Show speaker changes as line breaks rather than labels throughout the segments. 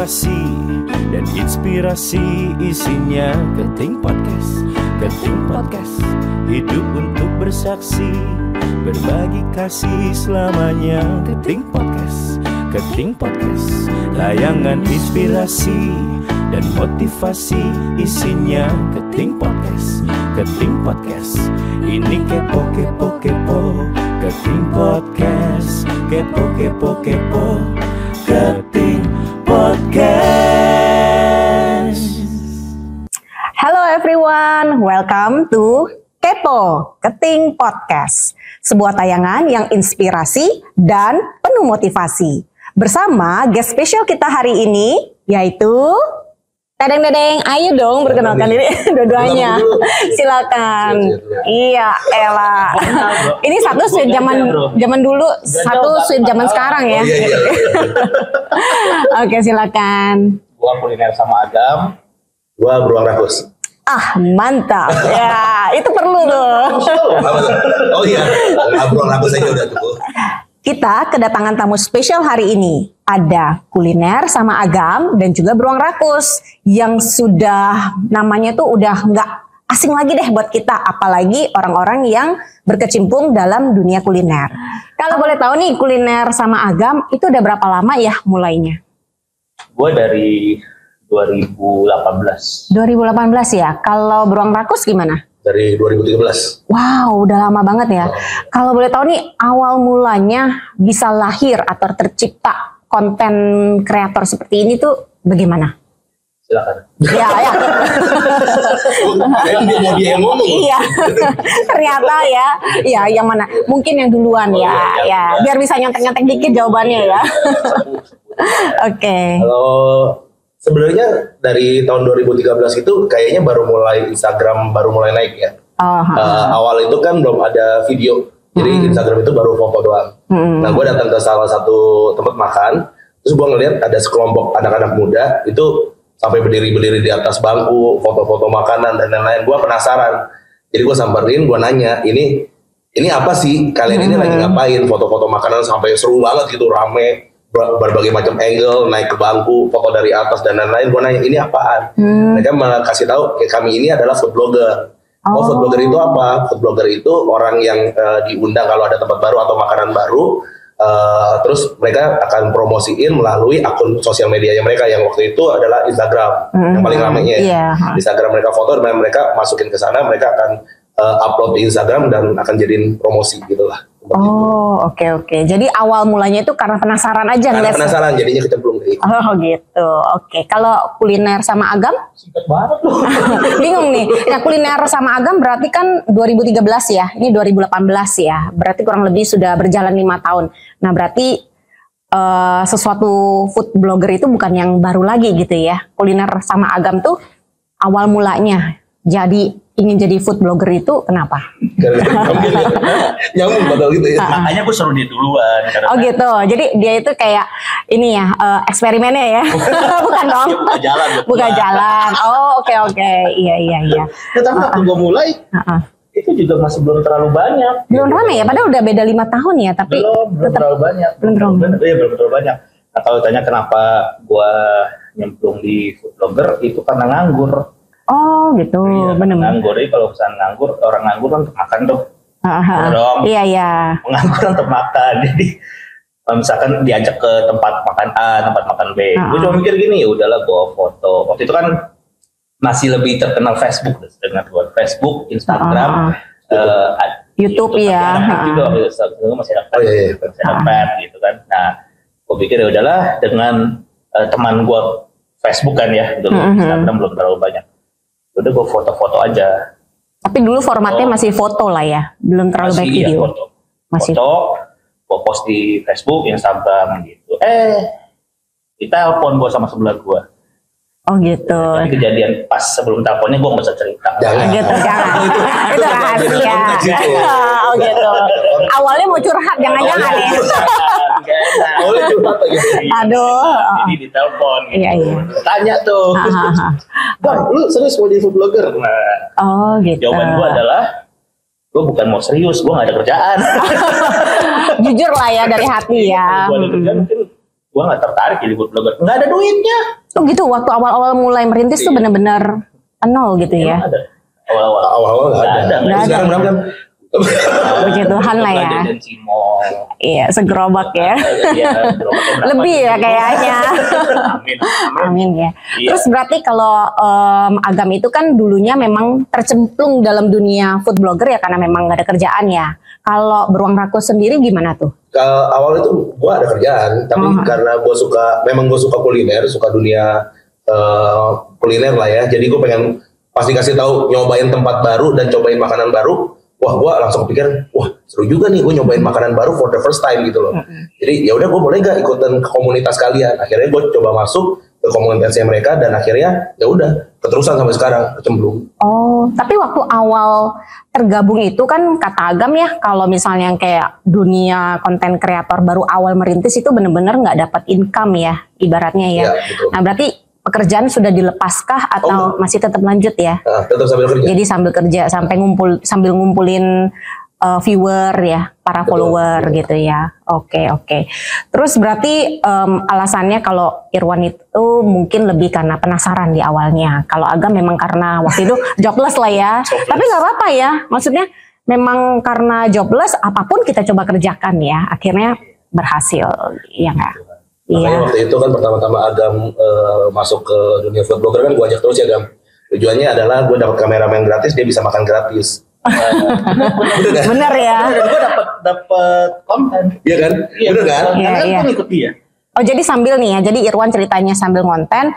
motivasi dan inspirasi, isinya Keting Podcast. Keting Podcast, hidup untuk bersaksi, berbagi kasih selamanya. Keting Podcast, Keting Podcast, layangan inspirasi dan motivasi, isinya Keting Podcast. Keting Podcast, ini kepo kepo kepo. Keting Podcast, kepo kepo kepo. Keting Podcast.
Hello everyone, welcome to Kepo Keting Podcast, sebuah tayangan yang inspirasi dan penuh motivasi. Bersama guest spesial kita hari ini, yaitu Dedeng, ayo dong perkenalkan diri dua-duanya. Silakan. Iya, Ella. Ini satu sweet zaman dulu, satu sweet zaman sekarang ya. Oke, silakan.
Gua kuliner sama Agam, gua beruang rakus.
Ah, mantap. Ya, itu perlu tuh.
Oh iya, beruang rakus aja udah tuh.
Kita kedatangan tamu spesial hari ini. Ada kuliner sama Agam dan juga beruang rakus yang sudah namanya tuh udah nggak asing lagi deh buat kita, apalagi orang-orang yang berkecimpung dalam dunia kuliner. Kalau boleh tahu nih, kuliner sama Agam itu udah berapa lama ya mulainya?
Gue dari 2018.
2018 ya. Kalau beruang rakus gimana?
Dari 2013.
Wow, udah lama banget ya. Kalau boleh tahu nih, awal mulanya bisa lahir atau tercipta konten kreator seperti ini tuh bagaimana?
Silakan.
Ya.
Dia yang ngomong.
Iya. Ternyata ya. Ya, yang mana? Mungkin yang duluan ya. Biar bisa nyontek-nyontek dikit jawabannya ya. Oke.
Kalau sebenarnya dari tahun 2013 itu kayaknya baru mulai Instagram baru mulai naik ya. Awal itu kan belum ada video. Jadi Instagram itu baru foto doang. Nah, gue datang ke salah satu tempat makan, terus gue ngeliat ada sekelompok anak-anak muda itu sampai berdiri-berdiri di atas bangku, foto-foto makanan dan lain-lain. Gue penasaran. Jadi gue samperin, gue nanya, ini apa sih? Kalian ini lagi ngapain? Foto-foto makanan sampai seru banget gitu, rame, berbagai macam angle, naik ke bangku, foto dari atas dan lain-lain. Gue nanya, ini apaan? Mereka malah kasih tahu, kami ini adalah food blogger. Food blogger itu apa? Food blogger itu orang yang diundang kalau ada tempat baru atau makanan baru, terus mereka akan promosiin melalui akun sosial medianya mereka yang waktu itu adalah Instagram, yang paling ramainya. Instagram mereka foto dan mereka masukin ke sana, mereka akan upload di Instagram dan akan jadiin promosi gitulah.
Oke. Jadi awal mulanya itu karena penasaran aja.
Karena penasaran, jadinya kecemplung dari.
Oh gitu. Oke. Kalau kuliner sama Agam?
Singkat banget loh.
Bingung nih. Nah, kuliner sama Agam berarti kan 2013 ya. Ini 2018 ya. Berarti kurang lebih sudah berjalan 5 tahun. Nah, berarti sesuatu food blogger itu bukan yang baru lagi gitu ya. Kuliner sama Agam tuh awal mulanya ingin jadi food blogger itu kenapa?
Nyambung padahal gitu ya.
Makanya gue suruh dia duluan.
Oh gitu. Jadi dia itu kayak ini ya, eksperimennya ya. Bukan dong. Buka jalan. Oh, oke. Iya.
Tapi waktu gue mulai, itu juga masih belum terlalu banyak.
Belum ramai ya, padahal udah beda 5 tahun ya, tapi
belum terlalu banyak. Belum terlalu banyak. Nah, kalau tanya kenapa gue nyemplung di food blogger, itu karena nganggur.
Oh gitu, benar.
Nganggur, jadi kalau misalnya nganggur, orang nganggur kan untuk makan tuh.
Iya.
Nganggur untuk makan, jadi misalkan diajak ke tempat makan A, tempat makan B, gue cuma mikir gini, ya udahlah gue foto. Waktu itu kan masih lebih terkenal Facebook, dengan Facebook, Instagram,
YouTube ya.
Itu masih ada pet gitu kan. Nah, gue pikir ya udahlah dengan teman gue Facebook kan ya, Instagram belum terlalu banyak. Udah gue foto-foto aja.
Tapi dulu formatnya masih foto lah ya, belum terlalu baik video.
Foto. Gue post di Facebook, Instagram gitu. Ditelepon gue sama sebelah gue.
Oh gitu.
Nah, kejadian pas sebelum teleponnya gue nggak bisa cerita.
Jangan. Itu rahasia. Oh gitu. Awalnya mau curhat, jangan-jangan ya.
Boleh curhat lagi.
Aduh.
Jadi ditelepon.
Iya.
Tanya tuh. Bang, lu serius mau jadi food blogger? Nah.
Oh gitu.
Jawaban gue adalah, gue bukan mau serius, gue gak ada kerjaan.
Jujur lah ya dari hati ya.
Gue ada kerjaan mungkin
gue nggak tertarik jadi food blogger, nggak ada duitnya.
Oh gitu, waktu awal-awal mulai merintis tuh benar-benar nol gitu ya?
Ada. Awal-awal
nggak ada. Sekarang berapa kan?
Puji Tuhan lah ya. Iya, segerobak ya. Lebih ya kayaknya. Amin ya. Iya. Terus berarti kalau Agam itu kan dulunya memang tercemplung dalam dunia food blogger ya karena memang nggak ada kerjaan ya. Kalau Beruang Rakus sendiri gimana tuh?
Awal itu gue ada kerjaan, tapi karena gue suka kuliner, suka dunia kuliner lah ya. Jadi gue pengen pasti kasih tahu nyobain tempat baru dan cobain makanan baru. Wah, gue langsung pikir, wah seru juga nih gue nyobain makanan baru for the first time gitu loh. Jadi ya udah gue boleh gak ikutan ke komunitas kalian. Akhirnya gue coba masuk ke komunitasnya mereka dan akhirnya ya udah keterusan sampai sekarang kecemplung.
Oh, tapi waktu awal tergabung itu kan kata Agam ya, kalau misalnya yang kayak dunia konten kreator baru awal merintis itu bener-bener nggak dapat income ya, ibaratnya ya. Betul. Nah berarti pekerjaan sudah dilepaskah atau masih tetap lanjut ya?
Tetap sambil kerja.
Jadi sambil kerja sambil ngumpulin viewer ya, para follower gitu ya. Oke. Terus berarti alasannya kalau Irwan itu mungkin lebih karena penasaran di awalnya. Kalau Agam memang karena waktu itu jobless lah ya. Tapi nggak apa-apa ya. Maksudnya memang karena jobless apapun kita coba kerjakan ya. Akhirnya berhasil, ya nggak?
Makanya waktu itu kan pertama-tama Agam masuk ke dunia food blogger kan gue ajak terus ya Agam. Tujuannya adalah gue dapat kameramen gratis, dia bisa makan gratis.
Bener ya.
Dan gue dapat konten.
Iya kan?
Iya,
bener kan?
Iya. Gue ngikut dia.
Oh jadi sambil nih ya, jadi Irwan ceritanya sambil ngonten,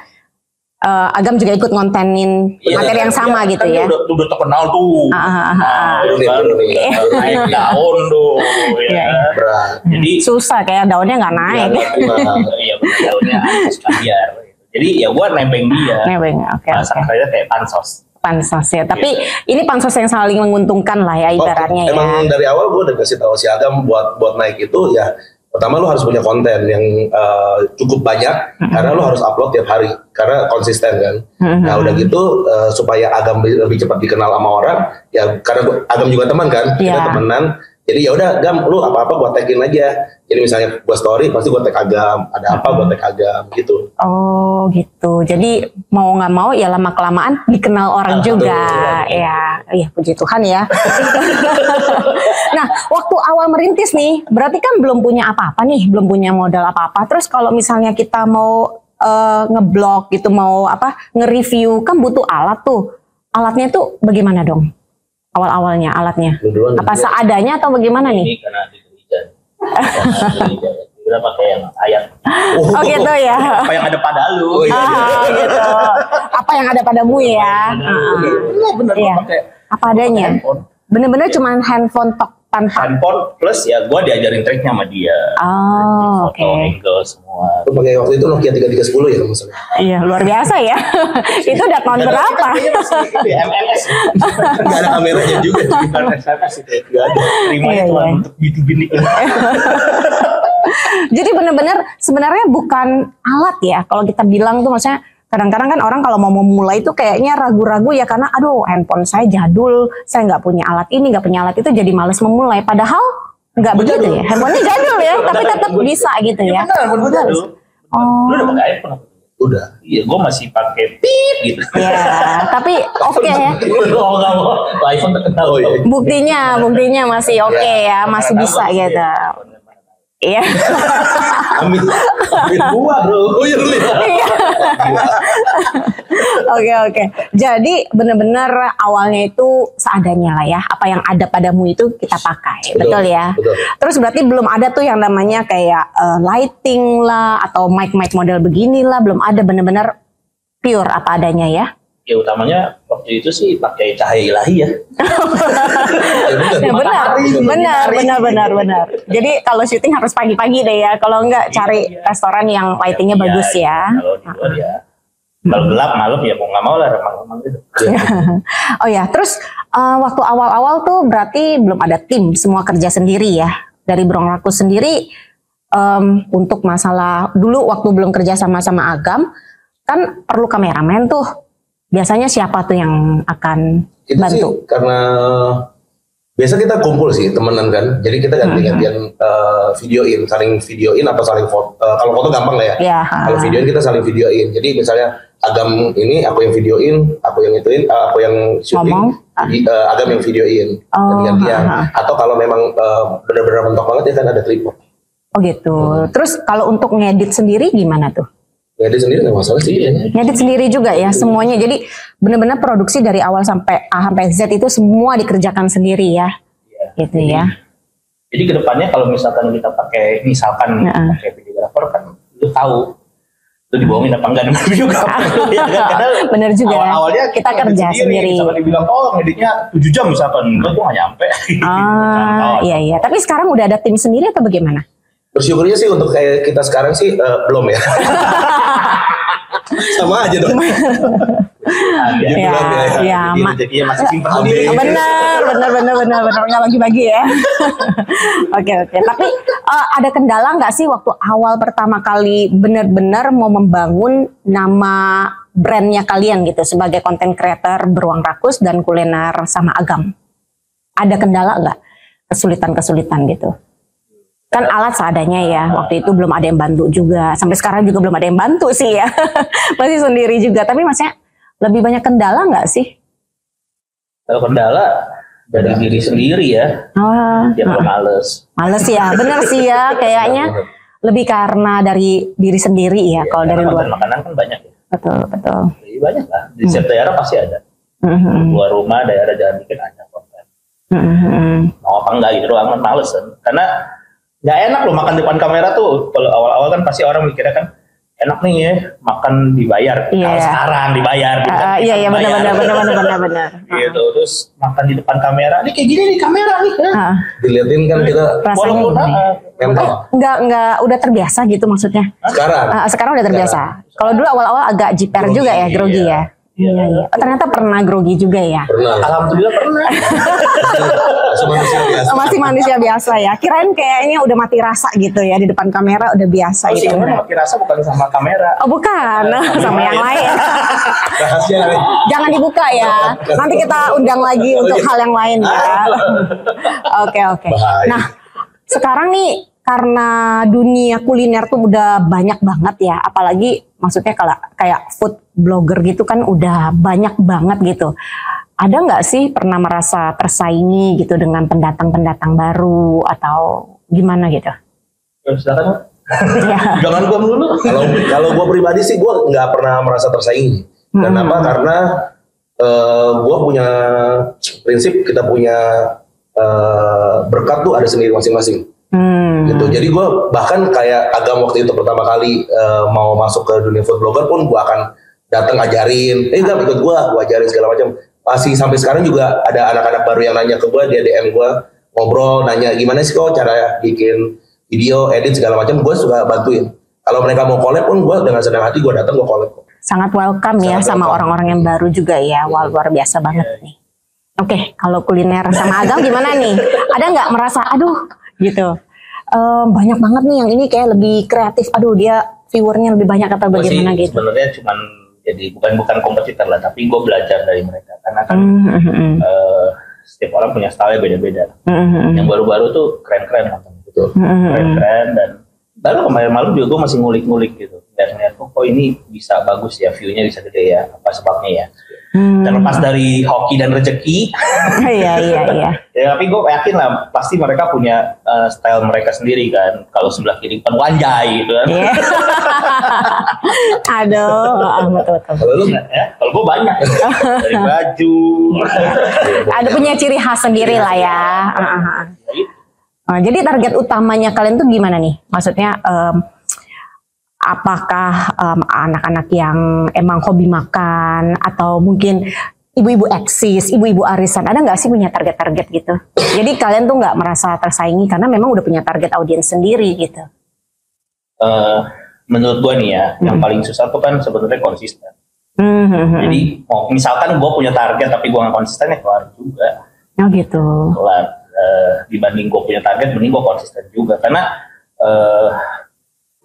Agam juga ikut ngontenin materi yang sama gitu
kan
ya.
Udah terkenal tuh. Naik daun tuh.
Jadi susah kayak daunnya nggak naik.
Iya benar, daunnya biar. Jadi ya gue nebeng dia.
Nebeng, oke.
Kayak pansos
ya. Tapi ini pansos yang saling menguntungkan lah ya ibaratnya ya.
Emang dari awal gue udah kasih tahu si Agam buat naik itu ya. Pertama lu harus punya konten yang cukup banyak karena lu harus upload tiap hari karena konsisten kan. Nah udah gitu supaya Agam lebih cepat dikenal sama orang ya karena Agam juga teman kan, kita temenan. Jadi ya udah Gam, lu apa-apa gua tagin aja. Jadi misalnya gua story pasti gua tag Agam, ada apa gua tag Agam gitu.
Oh gitu. Jadi mau nggak mau ya lama kelamaan dikenal orang juga. Ya, iya puji Tuhan ya. Nah, waktu awal merintis nih, berarti kan belum punya apa-apa nih, belum punya modal apa-apa. Terus kalau misalnya kita mau ngeblog gitu, mau nge-review kan butuh alat tuh. Alatnya tuh bagaimana dong? Awal-awalnya alatnya apa seadanya atau bagaimana nih?
Ini karena di gereja. Kita pakai yang ayat.
Oh gitu ya.
Apa yang ada pada lu?
Gitu. Apa yang ada padamu ya?
Bener
ya.
pakai.
Apa adanya? Bener-bener cuma handphone tanpa.
Handphone plus ya gue diajarin triknya sama dia.
Oh oke.
Angle semua.
Lu pakai waktu itu Nokia 3310 ya maksudnya?
Iya luar biasa ya. Itu udah tahun berapa?
MMS.
Gak ada kameranya juga.
Bukan SMS itu. Gak ada. Terimanya cuma untuk B2B nih.
Jadi benar-benar sebenarnya bukan alat ya. Kalau kita bilang tuh maksudnya kadang-kadang kan orang kalau mau memulai itu kayaknya ragu-ragu ya karena aduh handphone saya jadul, saya nggak punya alat ini, nggak punya alat itu jadi males memulai. Padahal nggak begitu ya. Handphonenya jadul ya, tapi tetap bisa gitu ya.
Handphone gue jadul.
Oh.
Lu udah pakai iPhone?
Udah.
Iya, gue masih pakai pip gitu.
Ya, tapi oke ya.
Oh nggak mau, iPhone terkenal.
Buktinya masih oke ya, masih bisa gitu. Iya.
Ambil buah bro. Oh iya dulu ya.
Oke. Jadi benar-benar awalnya itu seadanya lah ya. Apa yang ada padamu itu kita pakai. Betul ya. Betul. Terus berarti belum ada tuh yang namanya kayak lighting lah atau mic model beginilah, belum ada, benar-benar pure apa adanya ya.
Ya utamanya waktu itu sih pakai cahaya ilahi ya.
Benar. Jadi kalau syuting harus pagi-pagi deh ya. Kalau enggak cari restoran yang lightingnya bagus ya.
Kalau di luar ya. Kalau gelap malam ya mau nggak mau lah remang-remang gitu.
Oh ya, terus waktu awal-awal tuh berarti belum ada tim, semua kerja sendiri ya. Dari Beruang Rakus sendiri untuk masalah dulu waktu belum kerja sama Agam kan perlu kameramen tuh. Biasanya siapa tuh yang akan
itu
bantu?
Sih, karena Biasa kita kumpul sih temenan kan, jadi kita ganti-gantian videoin, saling videoin atau saling foto. Kalau foto gampang lah ya. Kalau videoin kita saling videoin. Jadi misalnya Agam ini aku yang videoin, aku yang ituin, aku yang syuting, Agam yang videoin, ganti-gantian. Atau kalau memang benar-benar mentok banget ya kan ada tripod.
Oh gitu. Terus kalau untuk ngedit sendiri gimana tuh?
Ngedit sendiri nggak masalah sih.
Ngedit sendiri juga ya semuanya. Jadi benar-benar produksi dari awal sampai A sampai Z itu semua dikerjakan sendiri ya. Gitu ya.
Jadi kedepannya kalau misalkan kita pakai pakai videographer kan lu tahu itu dibohongin apa enggak dengan videographer.
Bener juga.
Awalnya
kita kerja sendiri.
Misalkan dibilang ngeditnya 7 jam misalkan, enggak tuh nggak nyampe.
Iya. Tapi sekarang udah ada tim sendiri atau bagaimana?
Bersyukurnya sih untuk kayak kita sekarang sih belum ya. Sama aja dong.
Jadi rezekinya masih simpan sendiri.
Benar, nggak bagi-bagi ya. Oke. Tapi ada kendala nggak sih waktu awal pertama kali benar-benar mau membangun nama brandnya kalian gitu sebagai content creator Beruang Rakus dan Kuliner sama Agam? Ada kendala nggak? Kesulitan gitu? Kan alat seadanya ya, waktu itu belum ada yang bantu juga, sampai sekarang juga belum ada yang bantu sih ya, masih sendiri juga. Tapi maksudnya lebih banyak kendala nggak sih?
Kalau kendala dari diri sendiri ya, dia males
ya, bener sih ya, kayaknya lebih karena dari diri sendiri ya. Kalau dari luar
makanan kan banyak ya.
Betul.
Jadi banyak lah, di setiap daerah pasti ada. Luar rumah daerah jalan dikit ada konten. Mau apa enggak gitu doang, males kan, karena nggak enak loh makan depan kamera tuh. Kalau awal-awal kan pasti orang mikirnya kan enak nih ya makan dibayar. Kalau sekarang dibayar.
Iya benar.
Gitu. Terus makan di depan kamera. Ini kayak gini nih kamera nih.
Dilihatin kan kita.
Nggak udah terbiasa gitu maksudnya. Sekarang udah terbiasa. Kalau dulu awal-awal agak jiper juga ya, grogi ya. Iya. Ternyata pernah grogi juga ya.
Pernah.
Alhamdulillah pernah.
Masih manusia biasa ya. Kirain kayaknya udah mati rasa gitu ya di depan kamera udah biasa gitu.
Mati rasa bukan sama kamera.
Oh bukan, sama yang lain. Jangan dibuka ya. Nanti kita undang lagi untuk hal yang lain ya. Oke. Nah, sekarang nih karena dunia kuliner tuh udah banyak banget ya, apalagi maksudnya kalau kayak food blogger gitu kan udah banyak banget gitu. Ada nggak sih pernah merasa tersaingi gitu dengan pendatang-pendatang baru atau gimana gitu?
Silakan. Jangan gua dulu.
Kalau gua pribadi sih gua nggak pernah merasa tersaingi. Kenapa? Karena gua punya prinsip, kita punya berkat tuh ada sendiri masing-masing. Gitu. Jadi gue bahkan kayak Agam waktu itu pertama kali mau masuk ke dunia food blogger pun gue akan datang ajarin, Gam ikut gue ajarin segala macam. Masih sampai sekarang juga ada anak-anak baru yang nanya ke gue, dia DM gue ngobrol, nanya gimana sih kok cara bikin video, edit segala macam, gue suka bantuin. Kalau mereka mau collab pun gue dengan senang hati gue datang, gue collab.
Sangat welcome ya sama orang-orang yang baru juga ya, luar biasa banget nih. Oke, kalau kuliner sama Agam gimana nih? Ada nggak merasa aduh gitu? Banyak banget nih yang ini kayak lebih kreatif, aduh dia viewernya lebih banyak atau bagaimana gitu?
Sebenarnya cuman jadi bukan kompetitor lah, tapi gue belajar dari mereka karena kan setiap orang punya style beda-beda. Yang baru-baru tuh keren-keren gitu, keren-keren, dan baru kemarin malam juga gue masih ngulik-ngulik gitu, dan ngeliat kok ini bisa bagus ya, view-nya bisa gede ya, apa sebabnya ya? Terlepas dari hoki dan rezeki. Iya. Ya, tapi gue yakin lah pasti mereka punya style mereka sendiri kan. Kalau sebelah kiri kan wanjai gitu kan.
Yeah. Aduh, betul.
Kalau lu ya, kalau gue banyak dari baju.
Ada punya ciri khas sendiri lah ya. Jadi target utamanya kalian tuh gimana nih? Maksudnya apakah anak-anak yang emang hobi makan atau mungkin ibu-ibu eksis, ibu-ibu arisan, ada nggak sih punya target-target gitu? Jadi kalian tuh nggak merasa tersaingi karena memang udah punya target audiens sendiri gitu?
Menurut gue nih ya, yang paling susah tuh kan sebenarnya konsisten. Jadi misalkan gue punya target tapi gue nggak konsisten ya kelar juga.
Oh gitu.
Kelar. Dibanding gue punya target, mending gue konsisten juga karena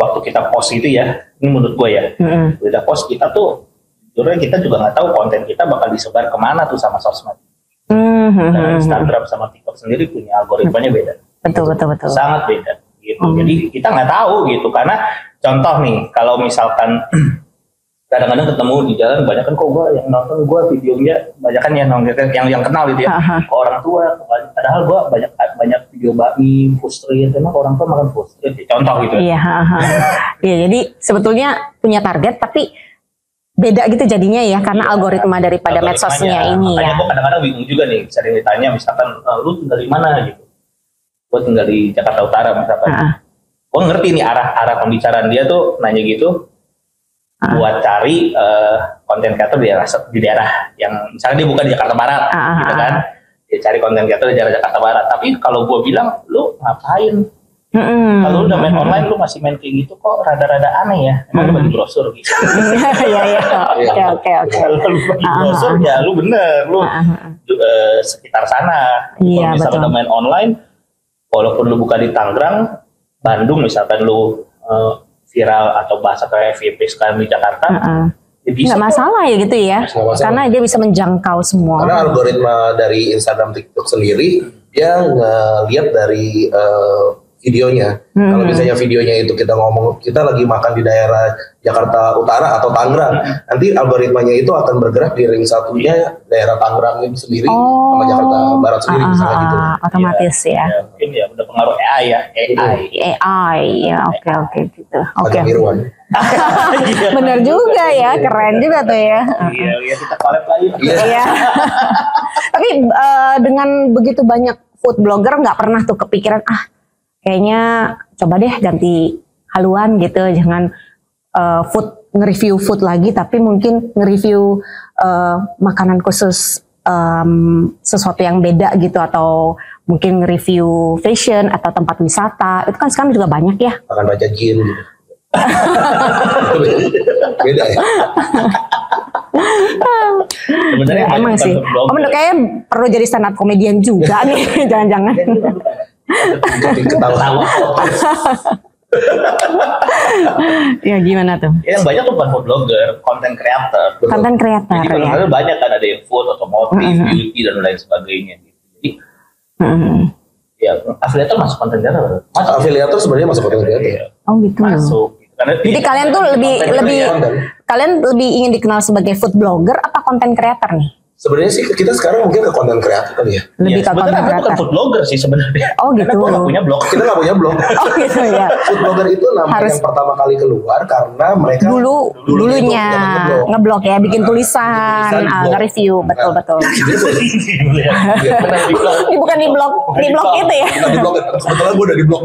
waktu kita post gitu ya, ini menurut gue ya, kita post kita tuh, sebenarnya kita juga nggak tahu konten kita bakal disebar kemana tuh sama sosmed. Karena Instagram sama TikTok sendiri punya algoritmanya beda.
Betul.
Sangat beda gitu. Jadi kita nggak tahu gitu, karena contoh nih, kalau misalkan kadang-kadang ketemu di jalan, banyak kan kok gue yang nonton gue videonya banyak kan yang kenal gitu ya, ke orang tua, padahal gue banyak video bakmi, food street, emang orang tua makan food street, contoh gitu.
Iya, jadi sebetulnya punya target tapi beda gitu jadinya ya, karena algoritma daripada medsosnya ini ya.
Makanya gue kadang-kadang bingung juga nih, sering ditanya misalkan, lu tinggal di mana gitu. Gue tinggal di Jakarta Utara misalkan. Gue ngerti nih arah pembicaraan dia tuh nanya gitu buat cari konten kreator di daerah yang misalnya dia bukan di Jakarta Barat gitu kan. Dia cari konten kreator di daerah Jakarta Barat. Tapi kalau gue bilang, lu ngapain? Kalau lu udah main online, lu masih main kayak gitu kok rada-rada aneh ya. Emang lu bagi brosur gitu.
Iya. Oke.
Kalau lu bagi brosur ya lu bener, lu sekitar sana. Kalau misalnya udah main online, walaupun lu buka di Tangerang, Bandung misalkan lu viral atau bahasa kayak FYP sekarang di Jakarta, ya bisa. Nggak
masalah ya gitu ya, karena dia bisa menjangkau semua.
Karena algoritma dari Instagram, TikTok sendiri, dia ngeliat dari videonya. Kalau misalnya videonya itu kita ngomong, kita lagi makan di daerah Jakarta Utara atau Tangerang, nanti algoritmanya itu akan bergerak di ring satunya daerah Tangerang itu sendiri sama Jakarta Barat sendiri misalnya gitu.
Otomatis ya.
Mungkin ya udah pengaruh AI ya,
AI ya, oke gitu.
Oke.
Bener juga ya, keren juga tuh ya.
Iya, kita collab lagi.
Iya. Tapi dengan begitu banyak food blogger, nggak pernah tuh kepikiran kayaknya coba deh ganti haluan gitu, jangan nge-review food lagi, tapi mungkin nge-review makanan khusus, sesuatu yang beda gitu, atau mungkin nge-review fashion atau tempat wisata. Itu kan sekarang juga banyak ya.
Akan baca jin gitu. Beda ya.
Sebenarnya
emang sih. Kayaknya perlu jadi stand up comedian juga nih, jangan-jangan.
Ketawa.
Ya gimana tuh?
Yang banyak tuh bukan food blogger, konten creator.
Konten creator.
Jadi kadang-kadang banyak kan, ada yang food, otomotif, beauty dan lain sebagainya. Jadi ya afiliator masuk konten creator.
Afiliator sebenarnya masuk konten creator.
Oh gitu.
Masuk.
Jadi kalian tuh kalian lebih ingin dikenal sebagai food blogger apa konten creator nih?
Sebenarnya sih kita sekarang mungkin ke konten kreator kali ya.
Lebih ke konten kreator.
Bukan food blogger sih sebenarnya.
Oh gitu.
Karena gue nggak punya blog.
Kita nggak punya blog.
Oh gitu ya.
Food blogger itu nama yang pertama kali keluar karena mereka
dulunya ngeblog ya, bikin tulisan, nge-review, betul. Ini bukan di blog itu ya.
Di blog. Kebetulan gue udah di blog.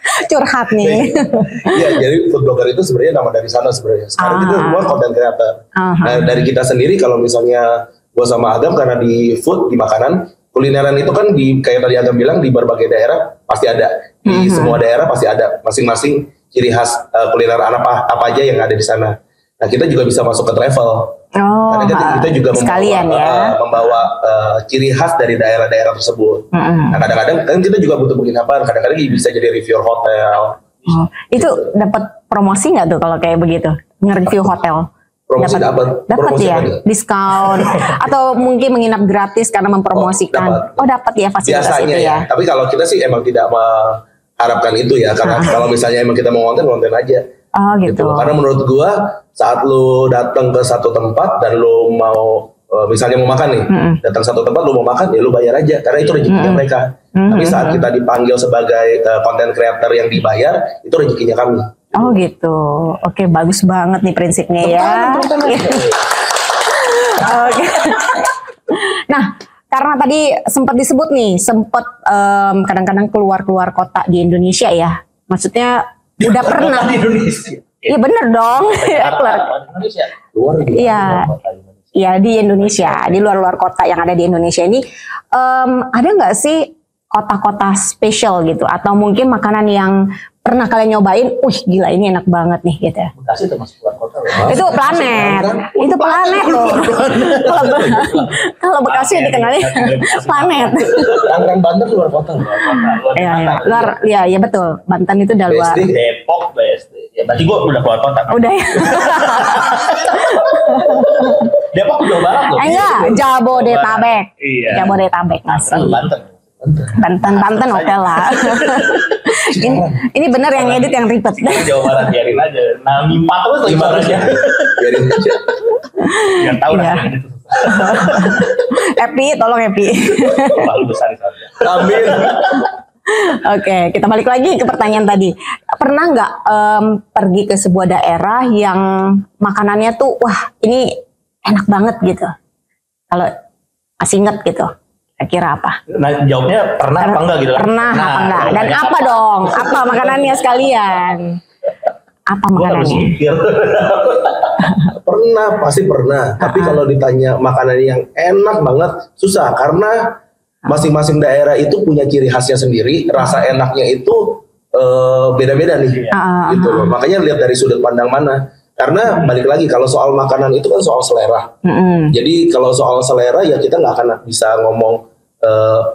Curhat nih.
Iya, jadi food blogger itu sebenarnya nama dari sana sebenarnya. Sekarang kita semua konten kreator. Nah, dari kita sendiri kalau misalnya gue sama Agam, karena di food, di makanan, kulineran itu kan kayak tadi Agam bilang, di berbagai daerah pasti ada. Di semua daerah pasti ada masing-masing ciri khas kuliner apa aja yang ada di sana. Nah, kita juga bisa masuk ke travel. Karena kita juga membawa ciri khas dari daerah-daerah tersebut. Nah, kadang-kadang kan kita juga butuh penginapan. Kadang-kadang bisa jadi reviewer hotel.
Itu dapat promosi nggak tuh kalau kayak begitu, nge-review hotel?
Promosi dapat
ya, diskon atau mungkin menginap gratis karena mempromosikan. Dapat ya fasilitas
biasanya
itu ya.
Tapi kalau kita sih emang tidak mengharapkan itu ya, karena kalau misalnya emang kita mau konten aja.
Gitu.
Karena menurut gua saat lu datang ke satu tempat dan lu mau misalnya mau makan nih, datang satu tempat lu mau makan ya lu bayar aja karena itu rezekinya mereka. Tapi saat kita dipanggil sebagai konten creator yang dibayar, itu rezekinya kami.
Oh gitu. Oke, bagus banget nih prinsipnya ya. Oke. Nah, karena tadi sempat disebut nih, kadang-kadang keluar kota di Indonesia ya. Maksudnya udah pernah
di Indonesia.
Iya bener dong. Iya di Indonesia, di luar kota yang ada di Indonesia ini, ada nggak sih kota-kota spesial gitu, atau mungkin makanan yang pernah kalian nyobain, gila ini enak banget nih gitu ya?
Bekasi termasuk luar kota loh.
Itu planet loh. Kalau Bekasi dikenalnya planet.
Tangerang, Banten luar kota.
Iya betul. Banten itu udah luar.
Depok BSD. Ya, berarti gue udah keluar kota. Kan?
Udah ya.
Depok Jawa Barat loh.
Enggak, Jabodetabek.
Iya.
Jabodetabek masih. Banten oke lah. ini bener yang edit yang ribet.
Jawa Barat biarin aja. Nah, 4 terus ibaratnya. Biarin aja. Yang tahu lah.
Happy, tolong Happy.
Lalu besar di sana.
Amin.
Oke, kita balik lagi ke pertanyaan tadi. Pernah nggak pergi ke sebuah daerah yang makanannya tuh, wah ini enak banget gitu? Kalau masih inget gitu. Kira apa?
Nah, jawabnya pernah apa enggak gitu?
Pernah apa enggak? Dan apa dong? Apa makanannya sekalian? Apa makanannya?
Pernah, pasti pernah. Tapi kalau ditanya makanan yang enak banget, susah. Karena masing-masing daerah itu punya ciri khasnya sendiri. Rasa enaknya itu beda-beda nih. Gitu loh. Makanya lihat dari sudut pandang mana. Karena balik lagi, kalau soal makanan itu kan soal selera. Jadi kalau soal selera ya kita nggak akan bisa ngomong,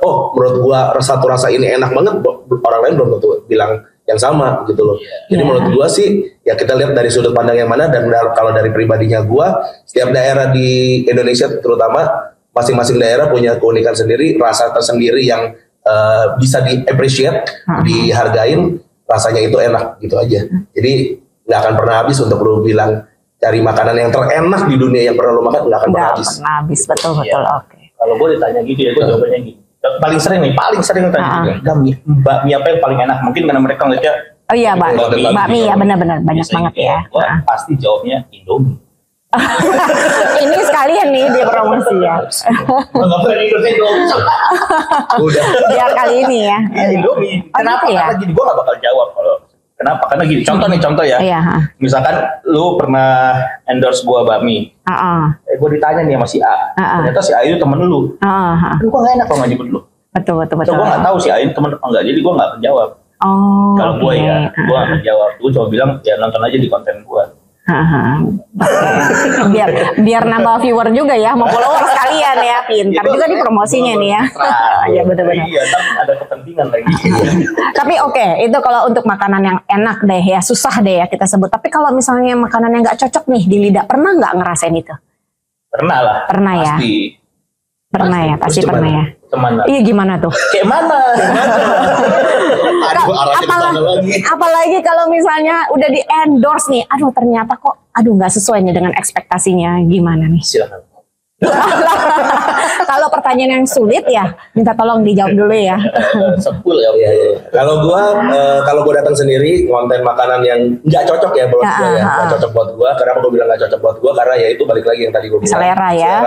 oh menurut gua satu rasa ini enak banget, orang lain belum tentu bilang yang sama gitu loh. Jadi menurut gua sih ya kita lihat dari sudut pandang yang mana. Dan kalau dari pribadinya gua, setiap daerah di Indonesia terutama masing-masing daerah punya keunikan sendiri, rasa tersendiri yang bisa di-appreciate, dihargain, rasanya itu enak gitu aja. Jadi nggak akan pernah habis untuk lu bilang cari makanan yang terenak di dunia yang pernah lu makan, nggak akan pernah habis.
Pernah habis, betul. Oke.
Kalau gue ditanya gitu ya, gue jawabannya gitu. Paling sering tanya juga, bakmi apa yang paling enak? Mungkin karena mereka ngeliatnya,
oh iya, bakmi ya benar-benar banyak banget ya.
Pasti jawabnya Indomie.
Ini sekalian nih dia promosi ya.
Udah.
Biar kali ini ya.
Indomie.
gitu
Kenapa?
ya?
Karena gini, gue gak bakal jawab kalau kenapa? Karena gini, contoh ya.
Iya.
Misalkan lu pernah endorse gua bakmi. Gue ditanya nih sama si A. Ternyata si A itu temen lu. Kan gue gak enak kalau gak nyebut lu.
Betul.
So, gue gak tahu si A itu temen apa enggak. Jadi gue gak akan jawab. Kalau gue ya, gue gak akan jawab. Gue cuma bilang ya nonton aja di konten gue.
biar nambah viewer juga ya, mau follower sekalian ya, pintar juga di promosinya nih ya. Ya betul-betul.
Iya, ada kepentingan lagi.
Tapi oke, itu kalau untuk makanan yang enak deh ya, susah deh ya kita sebut. Tapi kalau misalnya makanan yang nggak cocok nih di lidah, pernah nggak ngerasain itu?
Pernah lah.
Pernah ya. Pernah ya, pasti pernah ya.
Kemana?
Iya gimana tuh?
Kayak mana?
Apalagi kalau misalnya udah di endorse nih, aduh ternyata kok, nggak sesuai nih dengan ekspektasinya, gimana nih?
Silakan.
Kalau pertanyaan yang sulit ya, minta tolong dijawab dulu ya.
Sepul ya.
Kalau gua datang sendiri konten makanan yang nggak cocok ya buat gua ya, nggak cocok buat gua. Kenapa gua bilang nggak cocok buat gua? Karena ya itu balik lagi yang tadi gua bilang.
Selera ya.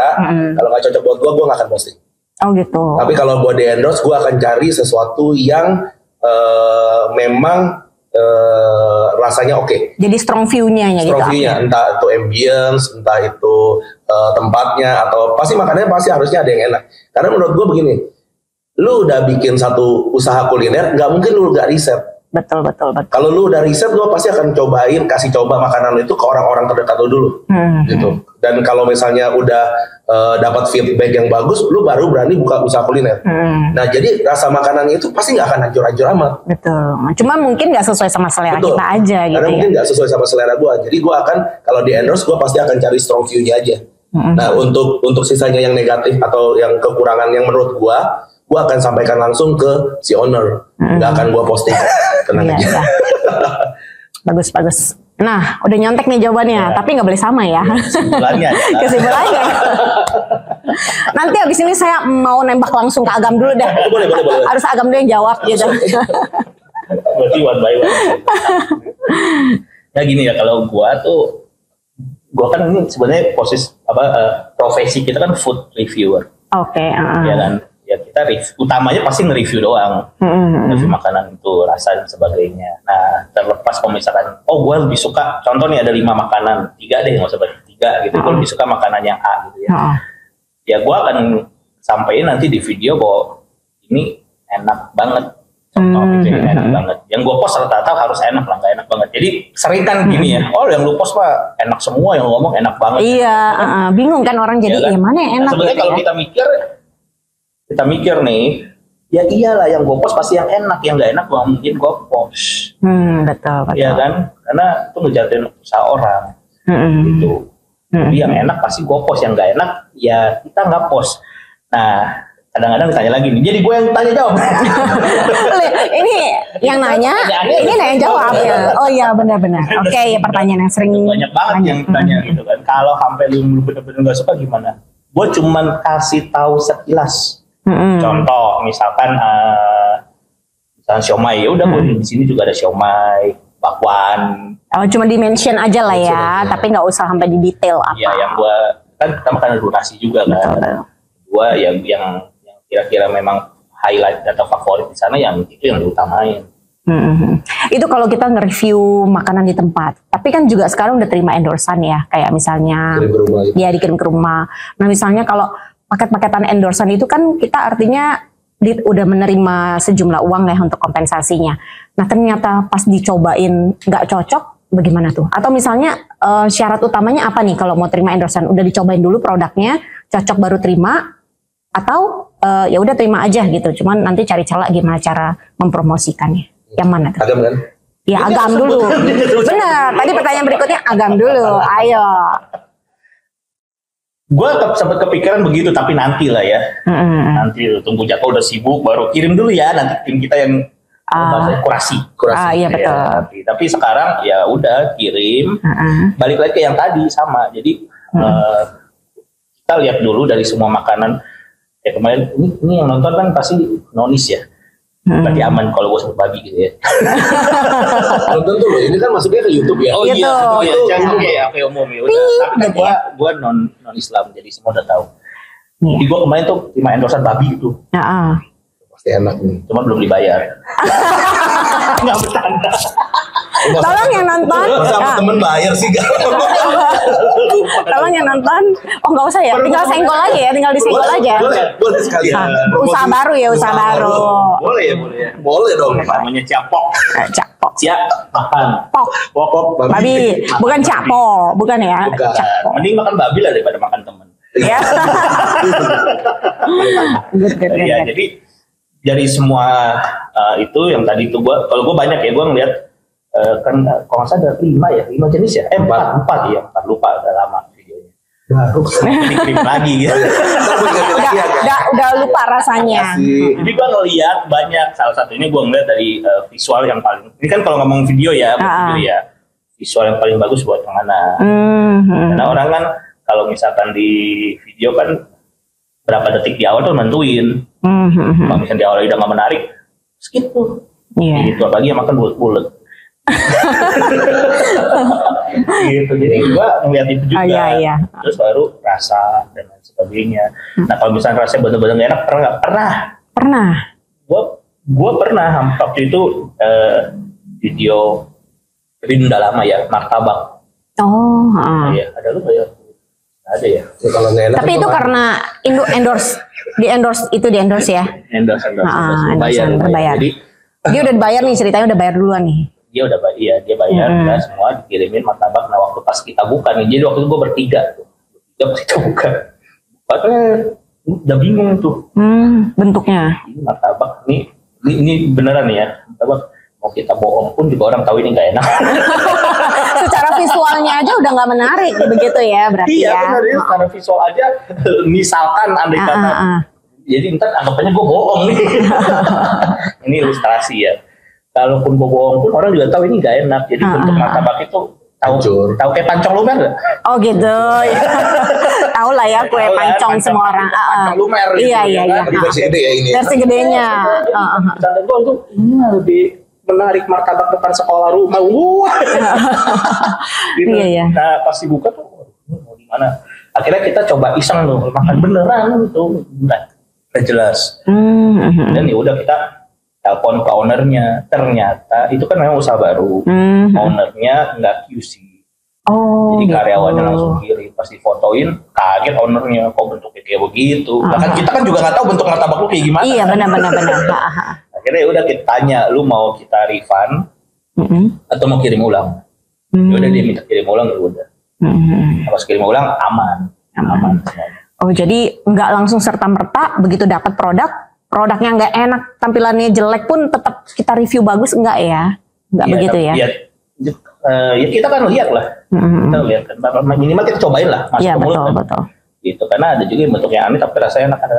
Kalau nggak cocok buat gua nggak akan posting.
Oh gitu.
Tapi kalau gua di endorse, gua akan cari sesuatu yang memang rasanya oke.
Jadi strong view-nya ya gitu.
Strong view-nya, entah itu ambience, entah itu tempatnya, atau pasti makanannya pasti harusnya ada yang enak. Karena menurut gue begini, lu udah bikin satu usaha kuliner, nggak mungkin lu nggak riset.
Betul.
Kalau lu udah riset, lu pasti akan kasih coba makanan itu ke orang-orang terdekat lu dulu, gitu. Dan kalau misalnya udah dapat feedback yang bagus, lu baru berani buka usaha kuliner. Nah, jadi rasa makanannya itu pasti nggak akan hancur-hancur amat.
Betul. Cuma mungkin nggak sesuai sama selera kita aja gitu.
Karena mungkin nggak sesuai sama selera gua. Jadi gua akan kalau di endorse, gua pasti akan cari strong view-nya aja. Nah, untuk sisanya yang negatif atau yang kekurangan yang menurut gua akan sampaikan langsung ke si owner. Nggak akan gua posting. Tenang aja.
Bagus. Nah, udah nyontek nih jawabannya, tapi nggak boleh sama ya. Kesimpulannya. Nanti abis ini saya mau nembak langsung ke Agam dulu deh.
Boleh.
Harus Agam dulu yang jawab gitu.
Berarti one by one. Ya gini ya, kalau gua kan ini sebenarnya profesi kita kan food reviewer.
Oke.
Ya kan. Ya kita utamanya pasti nge-review doang, review makanan itu, rasa dan sebagainya. Nah, terlepas kalau misalkan, gue lebih suka, contoh nih ada 5 makanan, 3 deh, nggak usah banyak 3 gitu, gue lebih suka makanan yang A gitu ya. Ya gue akan sampaikan nanti di video bahwa ini enak banget, contoh gitu, ini enak banget. Yang gue post rata-rata harus enak lah, nggak enak banget. Jadi sering kan gini ya, yang lu post pak enak semua, yang ngomong enak banget.
Iya, bingung kan orang jadi,
ya kan?
mana yang enak?
Nah, sebenarnya kalau kita mikir nih, ya iyalah yang gue post pasti yang enak, yang nggak enak gak mungkin gue post.
Betul.
Iya kan, karena itu ngejatuhin usaha orang gitu. Jadi yang enak pasti gue post, yang nggak enak ya kita nggak post. Nah kadang-kadang ditanya lagi nih, jadi gue yang tanya jawab.
Ini yang nanya, ini yang jawab ya. Oh iya benar-benar. Oke, pertanyaan yang sering
banyak banget yang tanya gitu kan. Kalau sampai lu bener-bener nggak suka gimana? Gue cuman kasih tahu sekilas. Contoh misalkan siomay, ya udah gue di sini juga ada siomay, bakwan.
Oh cuma di-mention aja lah ya, tapi nggak usah sampai di detail apa.
Iya, yang gue kan kita makan donasi juga kan. Gue yang kira-kira memang highlight atau favorit di sana yang itu yang diutamain.
Itu kalau kita nge-review makanan di tempat. Tapi kan juga sekarang udah terima endorsan ya, kayak misalnya dikirim ke rumah. Nah misalnya kalau paket-paketan endorsan itu kan kita artinya udah menerima sejumlah uang ya untuk kompensasinya. Nah ternyata pas dicobain nggak cocok, bagaimana tuh? Atau misalnya syarat utamanya apa nih kalau mau terima endorsan? Udah dicobain dulu produknya, cocok baru terima, atau ya udah terima aja gitu. Cuman nanti cari celah gimana cara mempromosikannya. Yang mana tuh?
Agam kan?
Ya agam dulu. Benar. Tadi pertanyaan berikutnya agam dulu. Ayo.
Gue sempat kepikiran begitu, tapi nanti lah ya. Nanti tunggu jadwal udah sibuk baru kirim dulu ya. Nanti tim kita yang kurasi.
Iya betul.
Ya, tapi sekarang ya udah kirim. Balik lagi ke yang tadi sama. Jadi kita lihat dulu dari semua makanan. Ya kemarin ini yang nonton kan pasti nonis ya. Berarti aman kalau gue sebut babi gitu ya.
Nonton tuh loh, ini kan masuknya ke YouTube ya.
Oh iya, jangan oke umum ya. Tapi kan gue non Islam, jadi semua udah tahu. Jadi gue kemarin tuh terima endorsan babi gitu.
Pasti enak nih.
Cuma belum dibayar. Nggak bercanda.
Tolong yang nonton.
Sama temen bayar sih gak.
Tolong yang nonton. Oh nggak usah ya. Tinggal senggol aja ya. Tinggal disenggol aja.
Boleh sekalian.
Usaha baru ya. Usaha baru.
Boleh ya. Boleh dong.
Namanya capok.
Capok.
Siap makan.
Pok. Babi. Bukan capo. Bukan ya.
Bukan.
Mending makan babi lah daripada makan temen.
Ya.
Ya jadi dari semua itu yang tadi itu kalau gue banyak ya, gue ngeliat kan kalau nggak salah ada 5 jenis ya, 4 lupa, udah lama videonya. Baru dikirim lagi gitu.
Udah lupa rasanya.
Jadi gue ngeliat banyak, salah satunya gue ngeliat dari visual yang paling, ini kan kalau ngomong video ya, visual yang paling bagus buat yang mana. Karena orang kan kalau misalkan di video kan berapa detik di awal tuh nentuin. Kalau misalnya di awal udah nggak menarik, skip tuh. Itu apalagi yang makan bulat-bulat. Gitu, jadi gua ngeliat itu juga. Terus baru rasa dan lain sebagainya. Nah kalau misalnya rasanya bener-bener gak enak, pernah. Gua pernah waktu itu video, tapi udah lama ya, martabak. Iya, ada lu nggak ya? Ada ya.
Kalau nggak enak.
Tapi itu karena di endorse ya.
Endorse
berbayar. Jadi dia udah bayar nih, ceritanya udah bayar duluan nih.
Dia udah bayar, udah semua dikirimin martabak. Nah waktu pas kita buka nih, jadi waktu itu gue bertiga pas kita buka, udah bingung tuh.
Bentuknya.
Ini martabak, ini beneran nih ya, martabak. Mau kita bohong pun juga orang tahu ini nggak enak.
Secara visualnya aja udah nggak menarik, begitu ya berarti ya.
Iya benar ya, secara visual aja. Misalkan andai kata, jadi ntar anggapannya gue bohong nih. Ini ilustrasi ya. Kalaupun gue bohong pun orang juga tahu ini nggak enak. Jadi bentuk martabak itu tahu kayak pancong lumer nggak?
Oh gitu. Tahu lah ya kue pancong semua orang.
Pancong lumer.
Iya.
Versi gede ya ini.
Versi gedenya.
Dan gue tuh ini lebih menarik martabak depan sekolah rumah. Gitu.
Iya.
Nah pas dibuka tuh mau di mana? Akhirnya kita coba iseng tuh makan beneran tuh, udah jelas. Dan ya udah kita telepon ke ownernya, ternyata itu kan memang usaha baru. Ownernya nggak QC. Jadi karyawannya langsung kirim, pasti fotoin, kaget ownernya kok bentuknya kayak begitu. Bahkan kita kan juga nggak tahu bentuk martabak lu kayak gimana.
Iya benar.
Akhirnya ya udah kita tanya, lu mau kita refund atau mau kirim ulang? Ya udah dia minta kirim ulang, ya udah. Pas kirim ulang aman.
Oh jadi nggak langsung serta merta begitu dapat produk produknya nggak enak, tampilannya jelek pun tetap kita review bagus enggak ya? Enggak begitu ya?
Ya kita kan lihat lah, kita lihat kan, minimal kita cobain lah, masuk ke mulut kan. Betul. Gitu, karena ada juga yang bentuknya aneh tapi rasanya enak ada.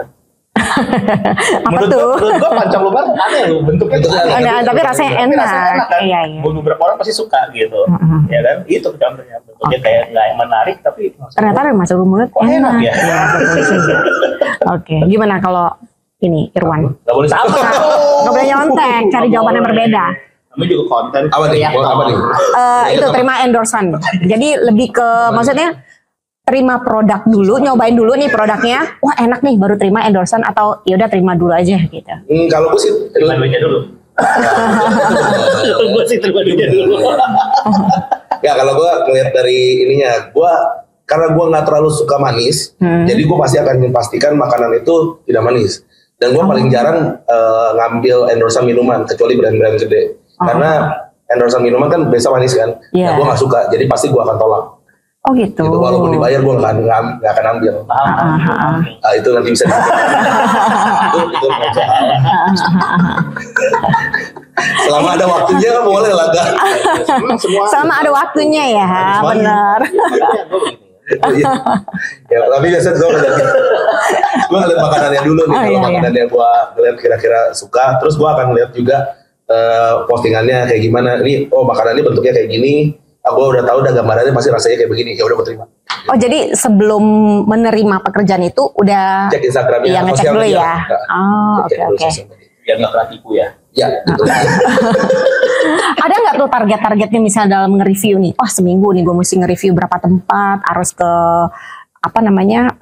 Apa tuh?
Menurut gua pancong luban aneh loh bentuknya.
Tapi rasanya enak.
Kan?
Iya.
Beberapa orang pasti suka gitu, ya kan? Itu contohnya bentuknya kayak nggak menarik tapi
ternyata masuk ke mulut
enak ya.
Oke, gimana kalau ini Irwan?
Nggak boleh sama.
Nggak boleh nyontek, cari jawaban yang berbeda.
Kami juga konten.
Apa nih?
Itu terima endorsan. Jadi lebih ke maksudnya terima produk dulu, nyobain dulu nih produknya. Wah enak nih, baru terima endorsan atau yaudah terima dulu aja gitu.
Kalau gue sih
terima duitnya dulu. Gue sih terima duitnya dulu.
Ya kalau gue ngeliat dari ininya, karena gue nggak terlalu suka manis, jadi gue pasti akan memastikan makanan itu tidak manis. Dan gue paling jarang ngambil endorsan minuman, kecuali brand-brand gede. Karena endorsan minuman kan biasa manis kan, nah, gue nggak suka, jadi pasti gue akan tolak.
Oh gitu.
Walaupun dibayar gue nggak akan ambil. Nah, itu nanti bisa. Itu selama ada waktunya boleh lah kan.
Selama ada waktunya ya, benar.
Ya, tapi biasanya gue ngeliat makanannya dulu nih. Kalau makanannya gue ngeliat kira-kira suka, terus gue akan lihat juga postingannya kayak gimana. Ini makanannya bentuknya kayak gini. Aku udah tahu udah gambarannya pasti rasanya kayak begini, ya udah gue terima.
Oh jadi sebelum menerima pekerjaan itu udah
cek Instagramnya,
ya, ngecek dulu ya. Oke.
Biar nggak kena tipu ya.
Ya, betul.
Ada nggak tuh target-targetnya misalnya dalam nge-review nih? Wah seminggu nih gue mesti nge-review berapa tempat, harus ke apa namanya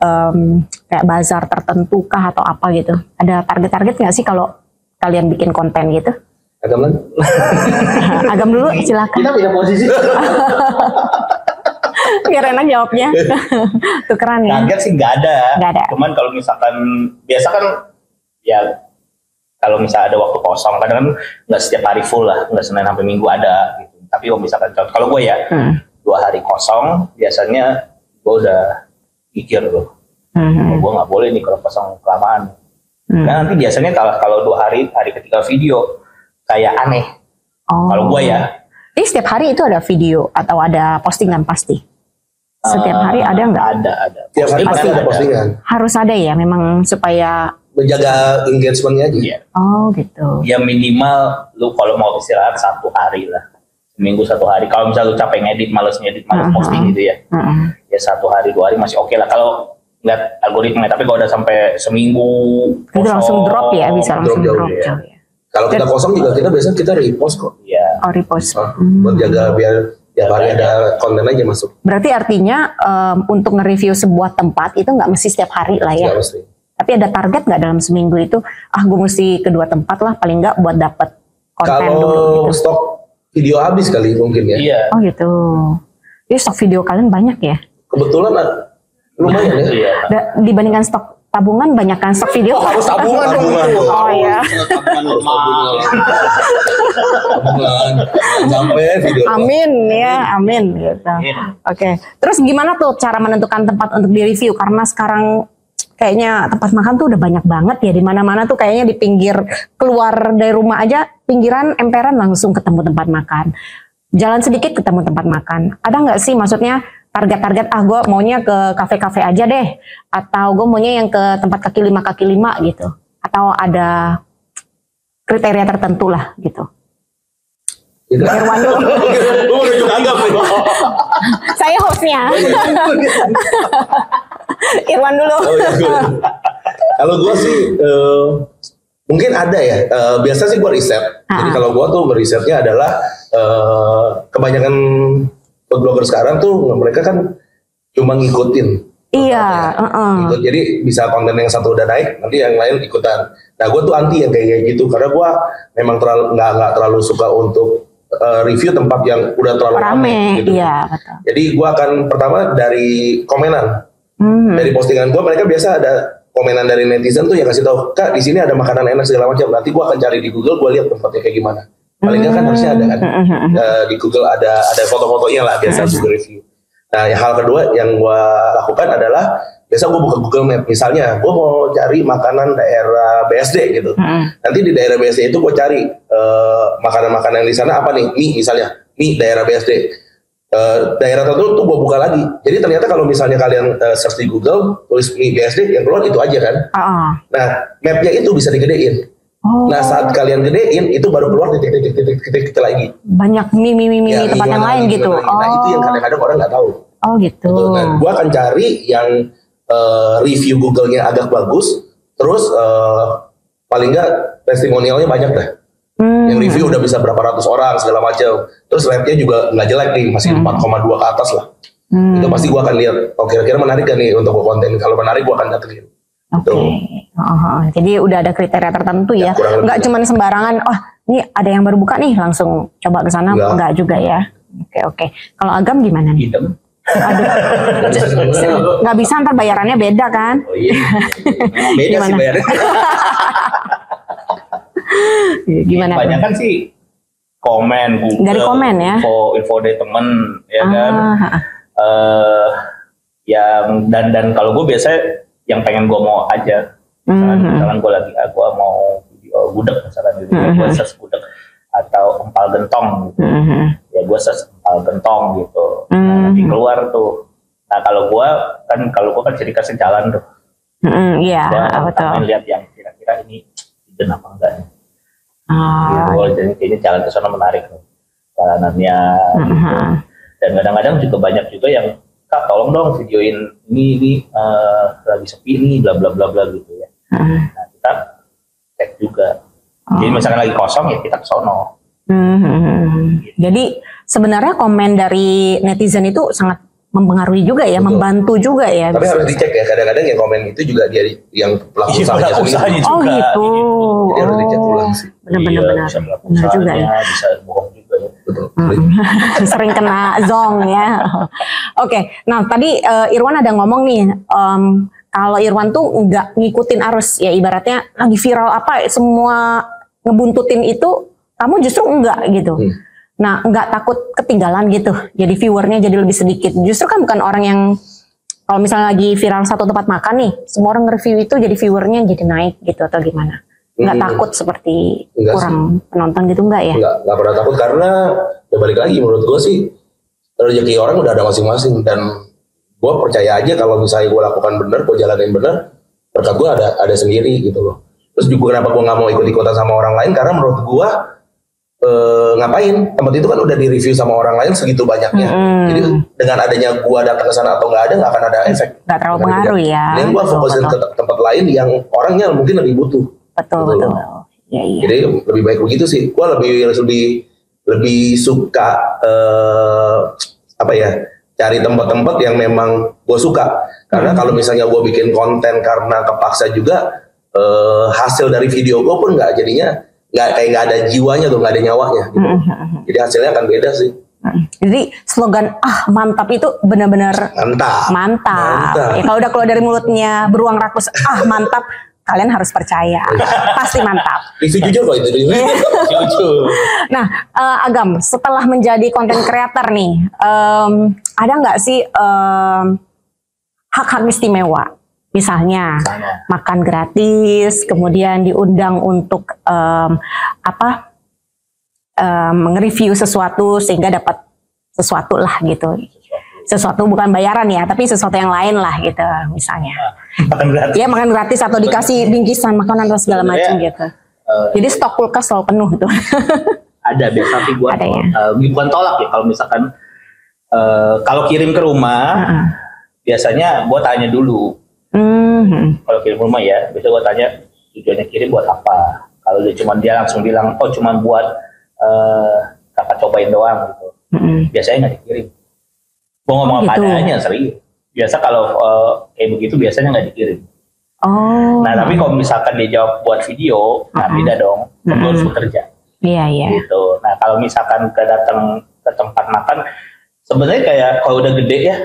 kayak bazar tertentu kah atau apa gitu? Ada target-target nggak sih kalau kalian bikin konten gitu? Agam dulu silakan.
Kita punya posisi.
Biar enak jawabnya. Tukeran ya.
Target sih nggak ada. Cuman kalau misalkan biasa kan ya kalau misalnya ada waktu kosong kadang kan nggak setiap hari full lah, nggak Senin sampai Minggu ada gitu. Tapi kalau misalkan kalau gue ya 2 hari kosong biasanya gue udah mikir loh. Gue nggak boleh nih kalau kosong kelamaan. Nah nanti biasanya kalau 2 hari ketiga video kayak aneh. Kalau gue ya.
Jadi setiap hari itu ada video atau ada postingan pasti? Setiap hari ada nggak?
Ada.
Setiap hari pasti ada postingan.
Harus ada ya, memang supaya
menjaga engagementnya aja.
Iya.
Oh gitu.
Ya minimal lu kalau mau istirahat 1 hari lah. Seminggu 1 hari. Kalau misalnya lu capek ngedit, males posting gitu ya. Ya 1 hari 2 hari masih oke lah. Kalau lihat algoritma, tapi kalau udah sampai seminggu
itu langsung drop ya, bisa langsung drop ya.
Kalau kita kosong juga biasanya kita repost kok.
Iya.
Oh repost.
Buat jaga biar tiap hari ada konten aja masuk.
Berarti artinya untuk nge-review sebuah tempat itu nggak mesti setiap hari lah ya.
Nggak mesti.
Tapi ada target nggak dalam seminggu itu? Gue mesti ke 2 tempat lah paling nggak buat dapet konten
kalau
dulu. Kalau
gitu. Stok video habis kali mungkin ya.
Iya.
Oh gitu. Jadi stok video kalian banyak ya?
Kebetulan lumayan ya.
Iya.
Dibandingkan stok tabungan, banyakkan stok video.
Harus tabungan dong.
Oh iya.
Tabungan. Sampai video.
Amin ya, amin gitu. Oke. Terus gimana tuh cara menentukan tempat untuk di-review? Karena sekarang kayaknya tempat makan tuh udah banyak banget ya, di mana-mana tuh kayaknya di pinggir keluar dari rumah aja, pinggiran emperan langsung ketemu tempat makan. Jalan sedikit ketemu tempat makan. Ada nggak sih maksudnya target-target gue maunya ke kafe-kafe aja deh, atau gue maunya yang ke tempat kaki 5 gitu, atau ada kriteria tertentu lah gitu. Irwan dulu. Saya hostnya. Irwan dulu.
Kalau gue sih mungkin ada ya. Biasa sih gue riset. Jadi kalau gue tuh risetnya adalah kebanyakan blogger sekarang tuh mereka kan cuma ngikutin.
Iya.
Ikut. Jadi bisa konten yang satu udah naik, nanti yang lain ikutan. Nah gue tuh anti yang kayak gitu karena gue memang nggak terlalu suka untuk review tempat yang udah terlalu
rame gitu. Iya, betul.
Jadi gue akan pertama dari komenan. Dari postingan gue, mereka biasa ada komenan dari netizen tuh yang kasih tahu, Kak di sini ada makanan enak segala macam. Nanti gue akan cari di Google, gue lihat tempatnya kayak gimana. Paling nggak kan harusnya ada kan. Di Google ada foto-fotonya lah biasa Google review. Nah hal kedua yang gue lakukan adalah biasa gue buka Google Map, misalnya gue mau cari makanan daerah BSD gitu. Nanti di daerah BSD itu gue cari makanan-makanan di sana apa nih, mie misalnya, mie daerah BSD. Daerah tertentu tuh gue buka lagi. Jadi ternyata kalau misalnya kalian search di Google, tulis mie BSD, yang keluar itu aja kan. Nah, mapnya itu bisa digedein. Nah, saat kalian gedein, itu baru keluar titik-titik lagi.
Banyak mie
Ya,
tempat yang lain gitu.
Nah, itu yang kadang-kadang orang nggak tahu.
Oh gitu.
Nah, gue akan cari yang review Google-nya agak bagus, terus paling nggak testimonialnya banyak dah. Yang review udah bisa berapa ratus orang segala macam. Terus rate-nya juga nggak jelek nih, masih 4,2 ke atas lah. Itu pasti gue akan lihat. Oh, kira-kira menarik kan nih untuk konten. Kalau menarik gue akan datengin.
Oke. Jadi udah ada kriteria tertentu ya. Nggak cuma sembarangan. Oh, ini ada yang baru buka nih, langsung coba ke sana. Nggak juga ya. Oke. Kalau Agam gimana nih?
Idem.
Aduh, nggak bisa, ntar bayarannya beda kan?
Oh iya. Beda sih bayarannya.
Gimana?
Banyak kan sih komen Google,
dari komen ya,
info dari temen ya kan. Yang dan kalau gue biasanya yang pengen gue mau aja, misalkan gue lagi gue mau video gudeg misalkan gitu, gue search gudeg atau empal gentong gitu. Ya gue search empal gentong gitu. Nah, nanti keluar tuh. Nah kalau gue kan jadi kasih jalan tuh.
Iya, betul.
Lihat yang kira-kira ini ide apa enggak nih. Jadi kayaknya jalan ke sana menarik tuh jalanannya. Gitu. Dan kadang-kadang juga banyak juga yang, Kak tolong dong videoin ini lagi sepi nih bla bla bla bla gitu ya. Nah kita cek juga. Jadi misalkan lagi kosong ya kita ke sono.
Gitu. Jadi sebenarnya komen dari netizen itu sangat mempengaruhi juga ya, membantu juga ya.
Tapi harus dicek ya, kadang-kadang yang komen itu juga dia yang pelaku usahanya
juga. Oh gitu.
Jadi harus dicek ulang sih.
Benar juga ya.
Bisa bohong juga ya.
Betul.
Sering kena zong ya. Oke. Nah tadi Irwan ada ngomong nih, kalau Irwan tuh nggak ngikutin arus ya, ibaratnya lagi viral apa semua ngebuntutin itu, kamu justru enggak gitu. Nah, nggak takut ketinggalan gitu. Jadi viewernya jadi lebih sedikit. Justru kan bukan orang yang, kalau misalnya lagi viral satu tempat makan nih, semua orang nge-review itu jadi viewernya jadi naik gitu atau gimana? Nggak takut seperti kurang penonton gitu nggak ya?
Nggak pernah takut, karena ya balik lagi menurut gue sih rezeki orang udah ada masing-masing, dan gue percaya aja kalau misalnya gue lakukan benar, gue jalanin benar, berkat gue ada sendiri gitu loh. Terus juga kenapa gue nggak mau ikut-ikutan sama orang lain, karena menurut gue ngapain, tempat itu kan udah di-review sama orang lain segitu banyaknya. Jadi dengan adanya gua datang ke sana atau nggak akan ada efek.
Nggak terlalu pengaruh ya.
Jadi gua fokusin ke tempat lain yang orangnya mungkin lebih butuh.
Betul. Ya.
Jadi lebih baik begitu sih. Gua lebih suka cari tempat-tempat yang memang gua suka. Karena kalau misalnya gua bikin konten karena kepaksa juga, hasil dari video gua pun jadinya nggak ada jiwanya tuh, nggak ada nyawanya gitu. Jadi hasilnya akan beda sih.
Jadi slogan mantap itu benar-benar mantap. Ya, kalau udah keluar dari mulutnya beruang rakus mantap, kalian harus percaya pasti mantap.
Review jujur kok itu. Jujur.
Nah, Agam, setelah menjadi konten creator nih, ada nggak sih hak-hak istimewa? Misalnya makan gratis, kemudian diundang untuk nge-review sesuatu sehingga dapat sesuatu lah gitu. Sesuatu bukan bayaran ya, tapi sesuatu yang lain lah gitu misalnya.
Makan gratis.
Ya makan gratis atau dikasih bingkisan makanan atau segala macam gitu. Jadi stok kulkas selalu penuh tuh.
Ada biasa tapi gue bukan tolak ya, kalau misalkan kalau kirim ke rumah biasanya gue tanya dulu. Kalau kirim rumah ya, biasanya gue tanya tujuannya kirim buat apa. Kalau dia langsung bilang, oh cuma buat kakak cobain doang gitu, biasanya nggak dikirim. Gue ngomong apa adanya, serius. Biasa kalau kayak begitu biasanya nggak dikirim. Nah tapi kalau misalkan dia jawab buat video, nah beda dong, kamu harus bekerja.
Iya.
Gitu. Nah kalau misalkan datang ke tempat makan, sebenarnya kayak kalau udah gede ya,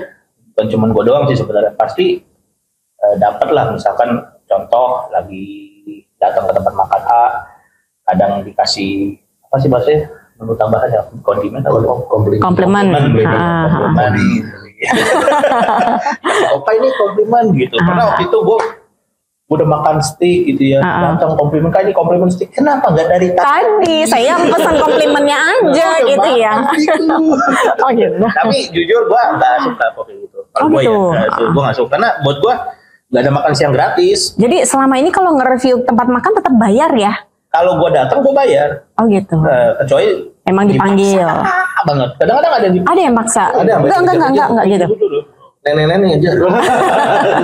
bukan cuma gue doang sih sebenarnya, pasti dapat lah. Misalkan contoh lagi datang ke tempat makan A, kadang dikasih apa sih bahasanya, menu tambahan ya, kondimen atau
komplement.
Opa ini komplimen gitu. Karena waktu itu gue udah makan steak gitu ya, datang komplimen, ini komplimen steak, kenapa nggak dari
tadi? Saya pesan komplimennya aja gitu ya. Oh gitu.
Tapi jujur gue nggak suka kayak gitu. Kalau gue
gitu.
Gue nggak suka karena buat gue nggak ada makan siang gratis.
Jadi selama ini kalau nge-review tempat makan tetap bayar ya?
Kalau gue datang gue bayar.
Oh gitu.
Kecuali
emang dipanggil.
Banget. Kadang-kadang ada yang
ada yang maksa. Enggak gitu.
Nenek-nenek aja.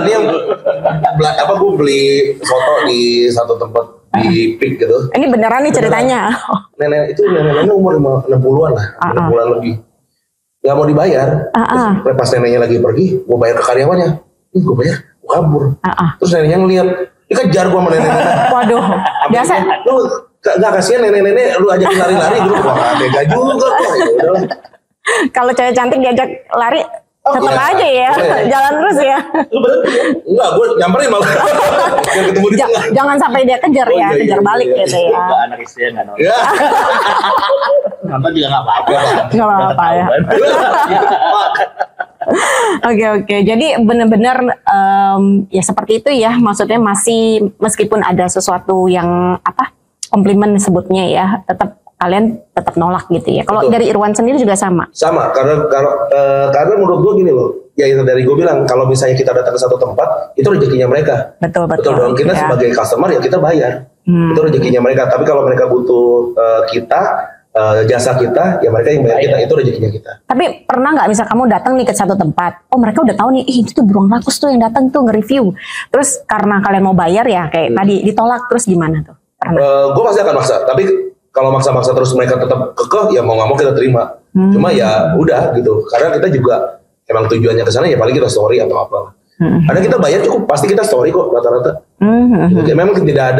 Ini yang gue beli foto di satu tempat di PIK gitu.
Ini beneran nih ceritanya.
Nenek umur 60-an lah, 60-an lebih. Gak mau dibayar. Terus pas neneknya lagi pergi, gue bayar ke karyawannya. Gue bayar, gue kabur. Terus neneknya ngeliat, dikejar gue sama nenek-nenek.
Waduh, biasa.
Lu gak kasihan nenek-nenek, lu ajakin lari-lari gitu. Wah, tega juga.
Kalau cewek cantik diajak lari, tetap aja ya, jalan terus ya.
Enggak, gue nyamperin malah. Ketemu di tengah.
Jangan sampai dia kejar ya, kejar balik gitu ya.
Enggak, anak istri nggak nonton. Nonton juga nggak apa-apa.
Nggak apa-apa ya. Oke. Jadi benar-benar ya seperti itu ya. Maksudnya masih meskipun ada sesuatu yang komplimen disebutnya ya, kalian tetap nolak gitu ya. Kalau dari Irwan sendiri juga sama.
Sama, karena menurut gue gini loh. Ya itu dari gue bilang, kalau misalnya kita datang ke satu tempat, itu rezekinya mereka.
Betul
dong. Kita sebagai customer ya kita bayar. Itu rezekinya mereka. Tapi kalau mereka butuh jasa kita, ya mereka yang bayar kita. Itu rezekinya kita. Tapi
pernah nggak misal kamu datang nih ke satu tempat, mereka udah tahu nih, itu tuh Beruang Rakus tuh yang datang tuh nge-review. Terus karena kalian mau bayar ya, kayak tadi ditolak, terus gimana tuh?
Gue pasti akan maksa. Tapi kalau maksa-maksa terus mereka tetap kekeh, ya mau nggak mau kita terima. Cuma ya udah gitu. Karena kita juga emang tujuannya ke sana ya paling kita story atau apa. Karena kita bayar cukup, pasti kita story kok rata-rata. Gitu. Memang tidak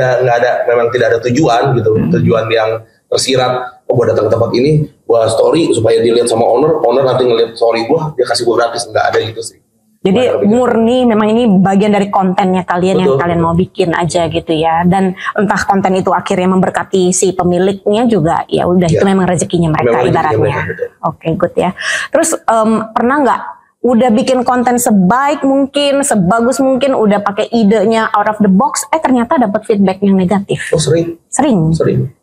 ada tujuan gitu. Tujuan yang tersirat. Oh, gue datang ke tempat ini, gue story supaya dilihat sama owner nanti ngeliat story gue, dia kasih gue gratis. Nggak ada gitu sih.
Jadi murni memang ini bagian dari kontennya kalian. Betul, yang kalian mau bikin aja gitu ya. Dan entah konten itu akhirnya memberkati si pemiliknya juga, ya udah itu memang rezekinya mereka ibaratnya. Oke, good ya. Terus pernah nggak udah bikin konten sebaik mungkin, sebagus mungkin, udah pakai idenya out of the box, ternyata dapat feedback yang negatif?
Oh sering.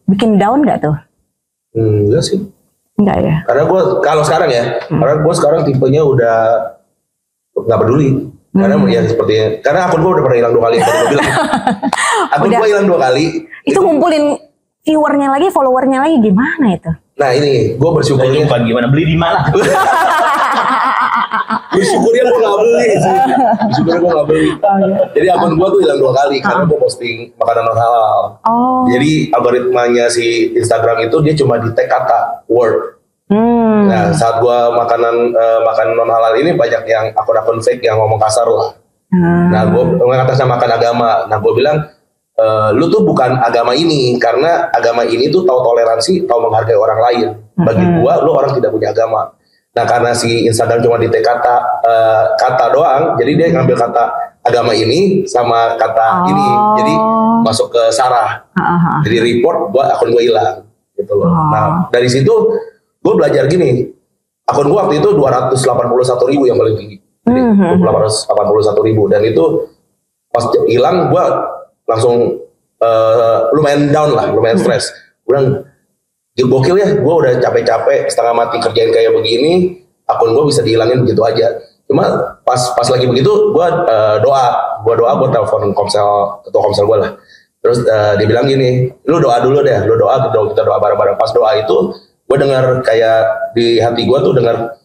Bikin down nggak tuh?
Enggak sih.
Enggak ya.
Karena gue kalau sekarang ya, karena gue sekarang tipenya udah nggak peduli. Karena ya seperti karena akun gue udah pernah hilang 2 kali. Gue bilang akun gue hilang 2 kali.
Itu ngumpulin viewernya lagi, followernya lagi, gimana itu?
Nah ini gue bersyukurnya
gimana, beli di mana?
Bersyukurnya gue nggak beli. Jadi akun gue tuh hilang 2 kali karena gue posting makanan non halal. Jadi algoritmanya si Instagram itu dia cuma di tag kata word. Nah saat gue makan non halal ini banyak yang akun-akun fake yang ngomong kasar lah. Nah gue mengatasnya makan agama. Nah gue bilang lu tuh bukan agama ini, karena agama ini tuh tahu toleransi, tahu menghargai orang lain. Bagi gue lu orang tidak punya agama. Nah karena si Instagram cuma di tag kata doang, jadi dia ngambil kata agama ini sama kata ini, jadi masuk ke Sarah. Jadi report akun gue hilang gitu loh. Nah dari situ gue belajar gini, akun gue waktu itu 281.000 yang paling tinggi, jadi 281.000, dan itu pas hilang gue langsung lumayan down lah, lumayan stres. Gue bilang gokil ya, gue udah capek-capek setengah mati kerjain kayak begini, akun gue bisa dihilangin begitu aja. Cuma pas lagi begitu gue gue telepon ketua komsel gue lah. Terus dia bilang gini, lu doa dulu deh, kita doa bareng-bareng. Pas doa itu gue dengar kayak di hati gue tuh dengar,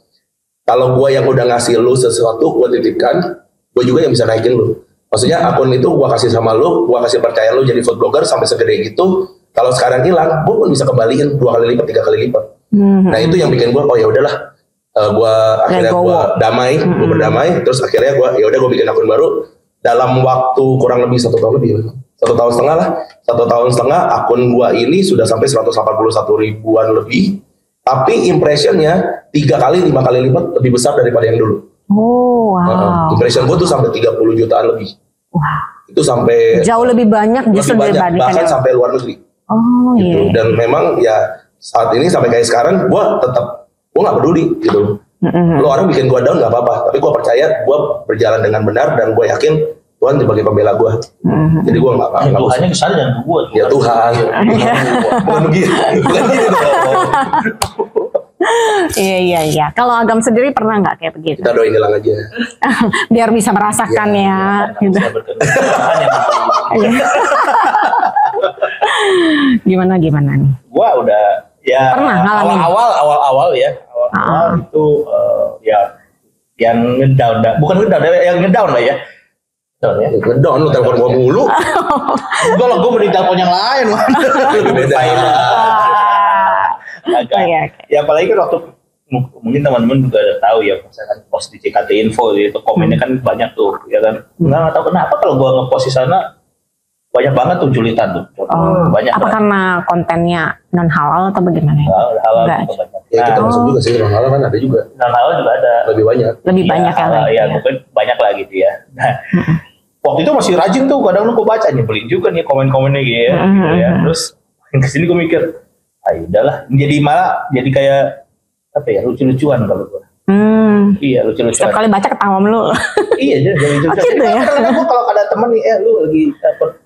kalau gue yang udah ngasih lu sesuatu, gue titipkan, gue juga yang bisa naikin lu. Maksudnya akun itu gue kasih sama lu, gue kasih percaya lu jadi food blogger sampai segede gitu. Kalau sekarang hilang, gue pun bisa kembaliin 2 kali lipat, 3 kali lipat. Nah itu yang bikin gue, oh ya udahlah, gue damai, gue berdamai. Terus akhirnya gue bikin akun baru dalam waktu kurang lebih 1 tahun lebih, 1 tahun setengah lah. 1 tahun setengah akun gue ini sudah sampai 181.000-an lebih. Tapi impressionnya 3 kali, 5 kali lipat lebih besar daripada yang dulu.
Oh wow.
Impression gue tuh sampai 30 jutaan lebih.
Wow.
Itu sampai
jauh lebih banyak justru dibandingkan
bahkan sampai luar negeri.
Oh gitu.
Dan memang ya saat ini sampai kayak sekarang gue nggak peduli gitu. Lo orang bikin gue down nggak apa-apa, tapi gue percaya gue berjalan dengan benar dan gue yakin Tuhan sebagai pembela gue. Jadi gue nggak apa-apa.
Tuhannya kesana dan gue.
Ya Tuhan. Bukan begitu. Bukan gitu dong.
Iya. Kalau Agam sendiri pernah nggak kayak begitu?
Kita doain hilang aja.
Biar bisa merasakan ya. Gitu. Gimana nih?
Gua udah ya
pernah ngalamin.
Awal itu ya yang ngedown, bukan ngedown, yang ngedown lah ya.
Ngedown lu telepon gua mulu.
Gua mending telepon yang lain.
Beda.
Ya apalagi kan waktu mungkin teman-teman juga udah tahu ya, misalkan post di CKT Info itu komennya kan banyak tuh, ya kan. Nggak tahu kenapa kalau gua ngepost di sana banyak banget tuh julitan tuh. Banyak.
Apa karena kontennya non halal atau bagaimana?
Halal juga banyak.
Ya kita masuk juga sih, non halal kan ada juga.
Non halal juga ada.
Lebih banyak.
Banyak
ya. Mungkin banyak lah gitu ya. Nah, waktu itu masih rajin tuh, kadang lu gue baca nyebelin juga nih komen-komennya gitu ya. Gitu ya. Terus kesini gue mikir, udahlah, jadi kayak apa ya, lucu-lucuan kalau gue. Iya, lucu-lucuan.
Setiap kali baca ketawa mulu.
Iya, jadi lucu-lucuan.
Gitu ya.
Kadang-kadang gue kalau ada temen nih, lu lagi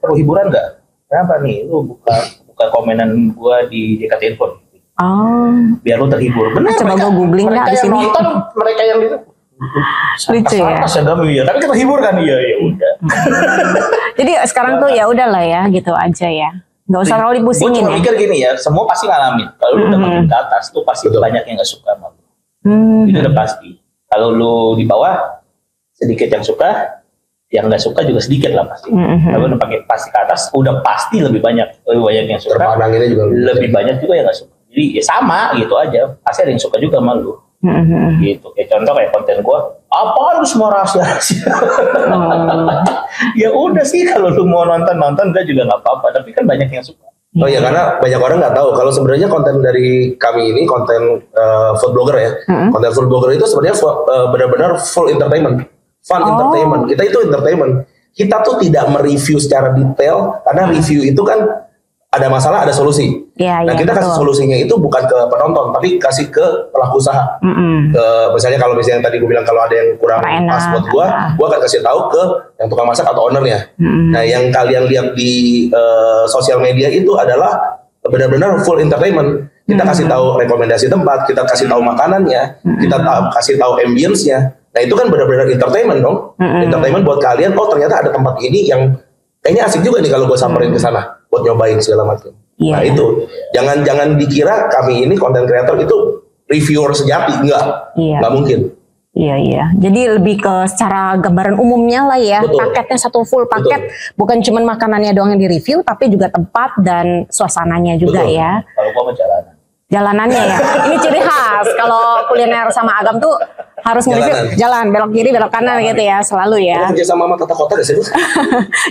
perlu hiburan nggak? Kenapa nih? Lu buka komenan gue di JKT Info. Biar lu terhibur. Benar.
Coba gue googling nggak di sini.
Nonton, mereka yang itu.
Lucu ya.
Tapi kita hibur kan, iya udah.
Jadi sekarang tuh ya udahlah ya, gitu aja ya. Gak usah terlalu dipusingin.
Gue cuma mikir gini ya, semua pasti ngalamin. Kalau lu udah makin ke atas, tuh pasti banyak yang gak suka sama lu. Itu udah pasti. Kalau lu di bawah, sedikit yang suka, yang gak suka juga sedikit lah pasti. Kalau udah pakai pasti ke atas, udah pasti lebih banyak yang suka.
Terpandanginnya juga
lebih banyak juga yang gak suka. Jadi ya sama gitu aja. Pasti ada yang suka juga sama lu. Gitu. Kayak contoh kayak konten gue, apa harus semua rahasia-rahasia? Ya udah sih, kalau lu mau nonton enggak juga nggak apa-apa, tapi kan banyak yang suka.
Oh iya, karena banyak orang nggak tahu kalau sebenarnya konten dari kami ini konten food blogger ya. Konten food blogger itu sebenarnya benar-benar full entertainment, fun entertainment. Kita itu entertainment. Kita tuh tidak mereview secara detail karena review itu kan ada masalah, ada solusi. Nah kita kasih solusinya itu bukan ke penonton, tapi kasih ke pelaku usaha. Misalnya kalau misalnya yang tadi gue bilang kalau ada yang kurang pas buat gue akan kasih tahu ke yang tukang masak atau ownernya. Nah yang kalian lihat di sosial media itu adalah benar-benar full entertainment. Kita kasih tahu rekomendasi tempat, kita kasih tahu makanannya, kita kasih tahu ambience-nya. Nah itu kan benar-benar entertainment dong. Entertainment buat kalian. Oh ternyata ada tempat ini yang kayaknya asik juga nih kalau gue samperin ke sana buat nyobain segala macam. Nah itu jangan dikira kami ini konten kreator itu reviewer sejati, nggak mungkin.
Iya. Jadi lebih ke secara gambaran umumnya lah ya. Betul. Paketnya satu full paket, bukan cuma makanannya doang yang di-review, tapi juga tempat dan suasananya juga. Betul. Ya.
Kalau gua mau
jalanannya ya. Ini ciri khas kalau kuliner sama Agam tuh harus nge-review jalan, belok kiri, belok kanan gitu ya, selalu ya.
Kerja sama tata kota gak sih?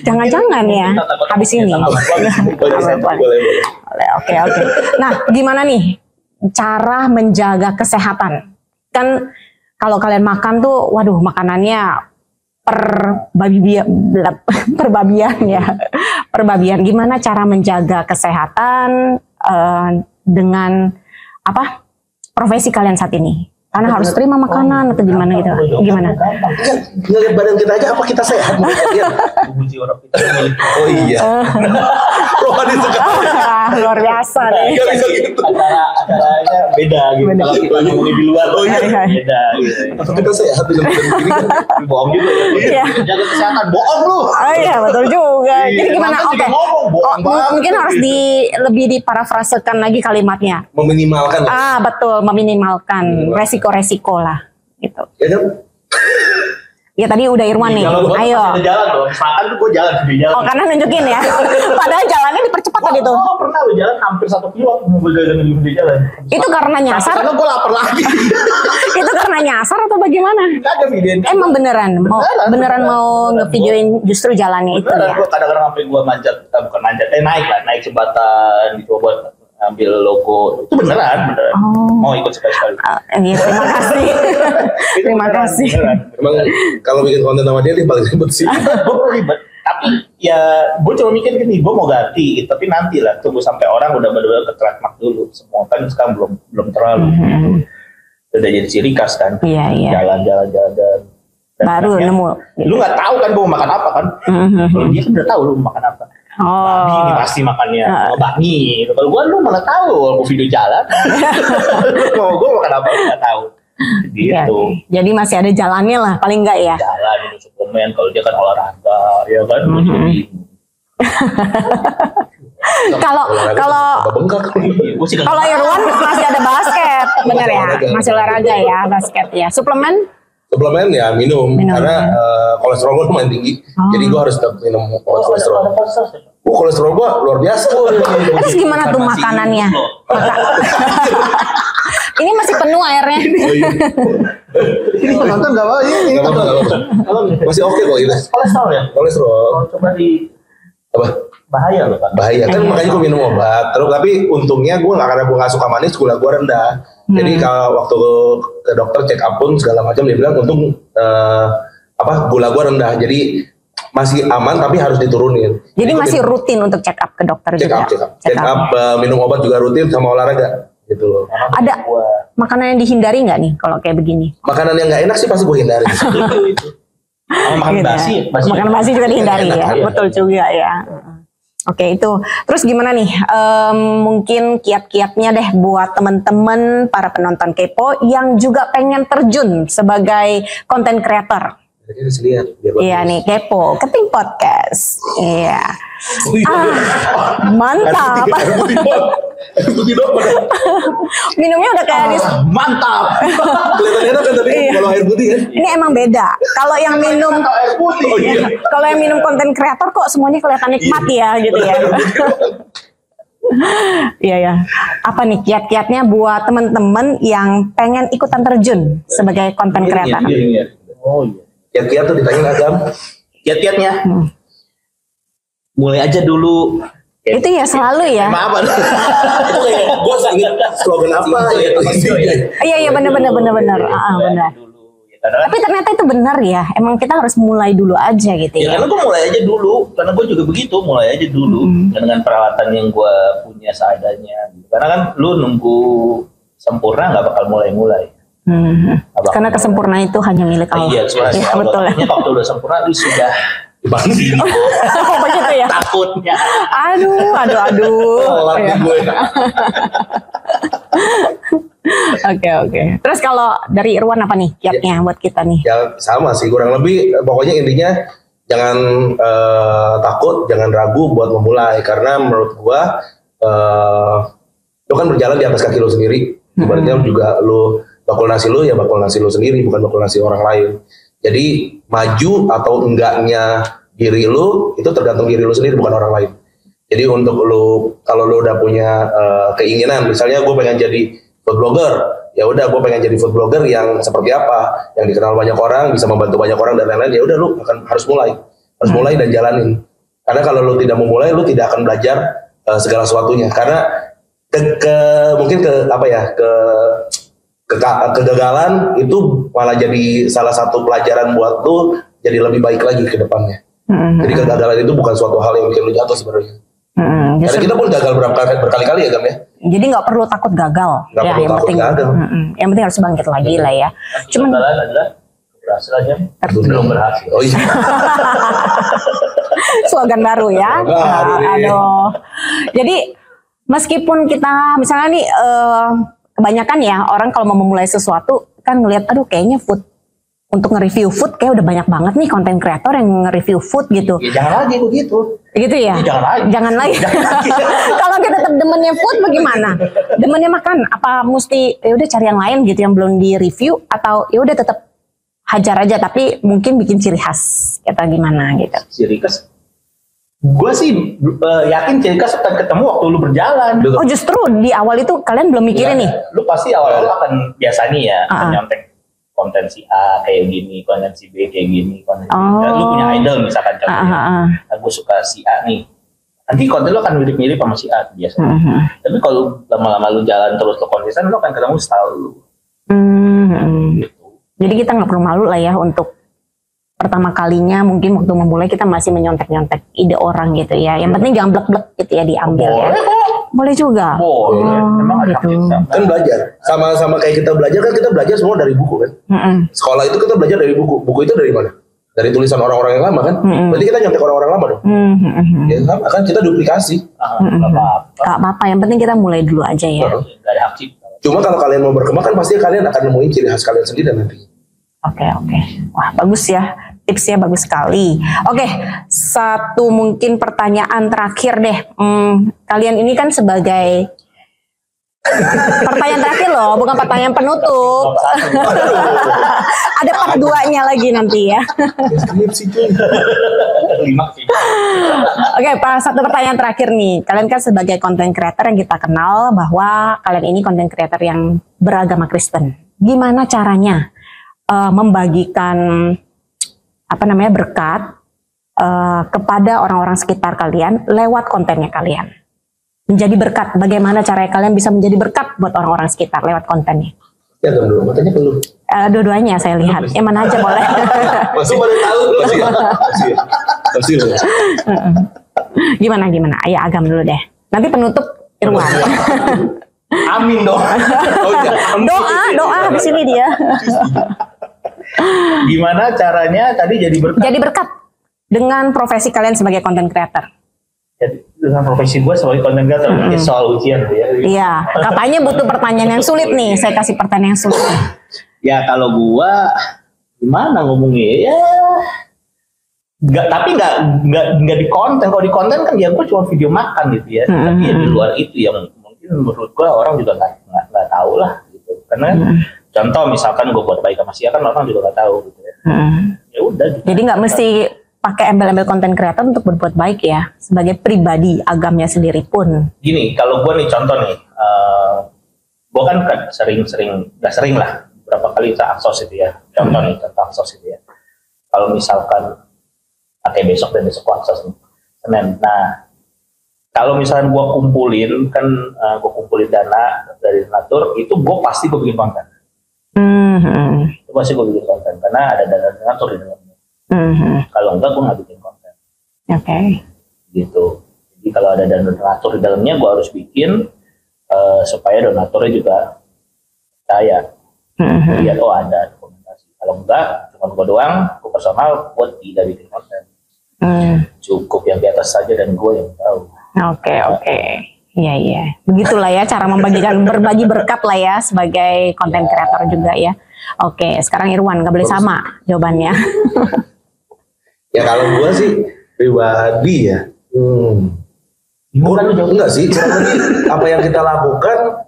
Jangan-jangan ya, habis ini. Boleh. Oke. Nah, gimana nih cara menjaga kesehatan? Kan kalau kalian makan tuh, waduh makanannya perbabian. Gimana cara menjaga kesehatan dengan profesi kalian saat ini? Karena harus terima makanan atau gimana gitu? Gimana?
Ngeliat badan kita aja apa kita sehat? Oh iya. Rohani sekali.
Luar biasa nih.
Acaranya beda gitu. Kalau kita ngomongin di luar, beda gitu.
Atau kita sehat dengan badan begini kan?
Bohong juga ya. Jaga kesehatan, bohong lu.
Oh iya betul juga. Jadi gimana? Oke. Mungkin harus lebih diparafrasekan lagi kalimatnya.
Meminimalkan.
Betul, meminimalkan resiko-resiko lah gitu. Ya tadi udah Irwan nih. Ayo.
Jalan loh. Misalkan tuh gue jalan.
Karena nunjukin ya. Padahal jalannya dipercepat tadi tuh.
Pernah lo jalan hampir 1 kilo gue jalan.
Itu karena nyasar.
Karena gue lapar lagi.
Itu karena nyasar atau bagaimana?
Ada videoin.
Emang beneran mau ngevideoin justru jalannya itu ya.
Gue kadang-kadang sampai gue bukan manjat, naik jembatan, dicoba ambil logo, itu beneran. Mau ikut sekali-sekali.
Iya, terima kasih.
Emang kalau bikin konten sama dia paling ribet sih.
Gue ribet, tapi ya gue cuma mikir gini, gue mau ganti, tapi nanti lah, tunggu sampai orang udah bener-bener ke trademark dulu. Semua kan sekarang belum terlalu. udah jadi ciri khas kan. Jalan-jalan.
Baru nemu.
Lu nggak tahu kan gue mau makan apa kan? Kalau dia kan udah tahu lu mau makan apa. Babi ini pasti makannya bakmi. Kalau gue lu malah tahu, aku video jalan. Mau gue makan apa nggak tahu. Gitu.
Ya, jadi masih ada jalannya lah, paling enggak ya.
Jalan itu suplemen, kalau dia kan olahraga, ya kan.
Kalau Irwan masih ada basket, benar ya? Masih olahraga ya, basket ya. Suplemen
ya minum. Karena kolesterol gue lumayan tinggi, jadi gue harus tetap minum kolesterol. Kolesterol gue luar biasa.
Terus gimana tuh makanannya? Ini masih penuh airnya.
Ini penonton nggak apa? Ini masih oke kok itu.
Kolesterol ya?
Kolesterol.
Coba di
apa?
Bahaya loh kan?
Bahaya kan, makanya gue minum obat. Terus tapi untungnya gue nggak, karena gue nggak suka manis, gula gue rendah. Jadi kalau waktu ke dokter check up pun segala macam dia bilang untung gula gue rendah. Jadi masih aman tapi harus diturunin.
Jadi masih rutin untuk check up ke dokter juga.
Check up, minum obat juga rutin sama olahraga. Gitu loh.
Ada makanan yang dihindari nggak nih kalau kayak begini?
Makanan yang nggak enak sih pasti gue hindari.
Makan basi.
Makanan basi juga dihindari ya. Betul juga ya. Oke, itu. Terus gimana nih? Mungkin kiat-kiatnya deh buat teman-teman para penonton Kepo yang juga pengen terjun sebagai content creator. Iya nih, Kepo Keting Podcast. Iya. Mantap. Minumnya udah kayak
mantap. Kelihatan enak kan, tapi kalau air putih kan.
Ini emang beda. Kalau yang minum kalau yang minum konten kreator kok semuanya kelihatan nikmat ya gitu ya. Iya ya. Apa nih kiat-kiatnya buat teman-teman yang pengen ikutan terjun sebagai konten kreator?
Oh iya. Kiat-kiat tuh ditanya Agam.
Kiat-kiatnya. Mulai aja dulu.
Itu ya selalu ya.
Maaf. Itu kayak gue ingat slogan apa ya?
Iya benar. Benar. Tapi ternyata itu benar ya. Emang kita harus mulai dulu aja gitu ya.
Karena gue mulai aja dulu. Karena gue juga begitu, mulai aja dulu dengan peralatan yang gue punya seadanya. Karena kan lu nunggu sempurna nggak bakal mulai.
Karena kesempurnaan itu hanya milik Allah.
Iya, betul. Waktu udah sempurna lu sudah
dibanding.
Begitu ya.
Takutnya.
Aduh. Oke. Terus kalau dari Irwan apa nih kiatnya buat kita nih?
Ya sama sih, kurang lebih. Pokoknya intinya jangan takut, jangan ragu buat memulai. Karena menurut gua lu kan berjalan di atas kaki lu sendiri. Ibaratnya juga lu bakul nasi lu ya bakul nasi lu sendiri, bukan bakul nasi orang lain. Jadi maju atau enggaknya diri lu itu tergantung diri lu sendiri, bukan orang lain. Jadi untuk lu, kalau lu udah punya keinginan, misalnya gue pengen jadi food blogger, ya udah gue pengen jadi food blogger yang seperti apa, yang dikenal banyak orang, bisa membantu banyak orang dan lain-lain. Ya udah lu harus mulai dan jalanin. Karena kalau lu tidak memulai, lu tidak akan belajar segala sesuatunya. Karena kegagalan itu malah jadi salah satu pelajaran buat lu jadi lebih baik lagi ke depannya. Jadi kegagalan itu bukan suatu hal yang bikin lu jatuh sebenarnya. Karena kita pun gagal berkali-kali ya Gam ya.
Jadi nggak perlu takut gagal.
Yang penting
harus bangkit lagi lah ya.
Cuman kegagalan adalah berhasil aja belum berhasil.
Oh iya.
Slogan baru ya. Aduh. Jadi meskipun kita misalnya nih kebanyakan ya orang kalau mau memulai sesuatu kan ngelihat aduh kayaknya food untuk nge-review food kayak udah banyak banget nih konten kreator yang nge-review food gitu.
Ya, jangan lagi begitu.
Gitu ya? Jangan lagi. Kalau kita tetap demennya food bagaimana? Demennya makan apa mesti ya udah cari yang lain gitu yang belum di-review atau ya udah tetap hajar aja tapi mungkin bikin ciri khas atau gimana gitu.
Ciri khas gue sih yakin ciri khas akan ketemu waktu lu berjalan.
Oh justru di awal itu kalian belum mikirin nih?
Lu pasti awal-awal akan biasanya ya nyontek konten si A kayak gini, konten si B kayak gini, konten si B. Lu punya idol misalkan contohnya. Gue suka si A nih. Nanti konten lu akan mirip-mirip sama si A biasanya. Tapi kalau lama-lama lu jalan terus lu konsisten, lu akan ketemu style lu.
Gitu. Jadi kita nggak perlu malu lah ya untuk pertama kalinya mungkin waktu memulai kita masih menyontek-nyontek ide orang gitu ya. Yang penting jangan blek-blek gitu ya diambil ya. Boleh juga.
Boleh. Memang ada
gitu.
Kan belajar. Sama kita belajar kan, kita belajar semua dari buku kan. Sekolah itu kita belajar dari buku. Buku itu dari mana? Dari tulisan orang-orang yang lama kan. Berarti kita nyontek orang-orang lama dong. Ya sama kan, kita duplikasi.
Gak apa-apa, yang penting kita mulai dulu aja ya.
Gak ada hak cipta.
Cuma kalau kalian mau berkembang kan pasti kalian akan nemuin ciri khas kalian sendiri nanti.
Oke. Wah, bagus ya. Tipsnya bagus sekali. Oke, satu mungkin pertanyaan terakhir deh. Kalian ini kan sebagai pertanyaan terakhir loh, bukan pertanyaan penutup. Ada part 2-nya lagi nanti ya. Oke, satu pertanyaan terakhir nih. Kalian kan sebagai content creator yang kita kenal bahwa kalian ini content creator yang beragama Kristen. Gimana caranya membagikan berkat kepada orang-orang sekitar kalian lewat kontennya kalian? Menjadi berkat, bagaimana caranya kalian bisa menjadi berkat buat orang-orang sekitar lewat kontennya?
Ya dulu, matanya penuh.
Dua-duanya saya lihat, yang mana aja boleh.
Masih pada tahu masih.
Gimana? Ayo Agam dulu deh. Nanti penutup Irwan.
Amin dong.
Doa habis ini dia.
Gimana caranya tadi jadi berkat?
Jadi berkat dengan profesi kalian sebagai content creator.
Jadi dengan profesi gue sebagai content creator, ini soal ujian ya.
Iya, katanya butuh pertanyaan yang sulit nih. Saya kasih pertanyaan yang sulit.
Ya kalau gue gimana ngomongnya ya. Tapi nggak di konten. Kalau di konten kan ya gue cuma video makan gitu ya. Tapi ya di luar itu yang mungkin menurut gue orang juga nggak tahu lah gitu. Karena contoh misalkan gue buat baik sama Sia kan orang juga nggak tahu gitu ya. Ya udah. Gitu.
Jadi nggak mesti pakai embel-embel konten kreator untuk berbuat baik ya. Sebagai pribadi agamnya sendiri pun.
Gini, kalau gue nih contoh nih, gue kan nggak sering lah. Berapa kali kita aksos itu ya. Contoh nih, contoh aksos itu ya. Kalau misalkan kayak besok dan besok aksos nih, Senin. Nah, kalau misalkan gue kumpulin dana dari donatur, itu gue pasti gue bikin konten. Itu pasti gue bikin konten karena ada dana donatur di dalamnya. Kalau enggak gue nggak bikin konten.
Oke.
Gitu. Jadi kalau ada dana donatur di dalamnya, gue harus bikin supaya donaturnya juga percaya. Lihat ada dokumentasi. Kalau enggak, cuma gue doang, gue personal, gue tidak bikin konten. Cukup yang di atas saja dan gue yang tahu.
Oke. Iya. Begitulah ya cara berbagi berkat lah ya sebagai konten kreator juga ya. Oke, sekarang Irwan nggak boleh sama jawabannya.
Ya kalau gue sih pribadi ya, enggak sih. Apa yang kita lakukan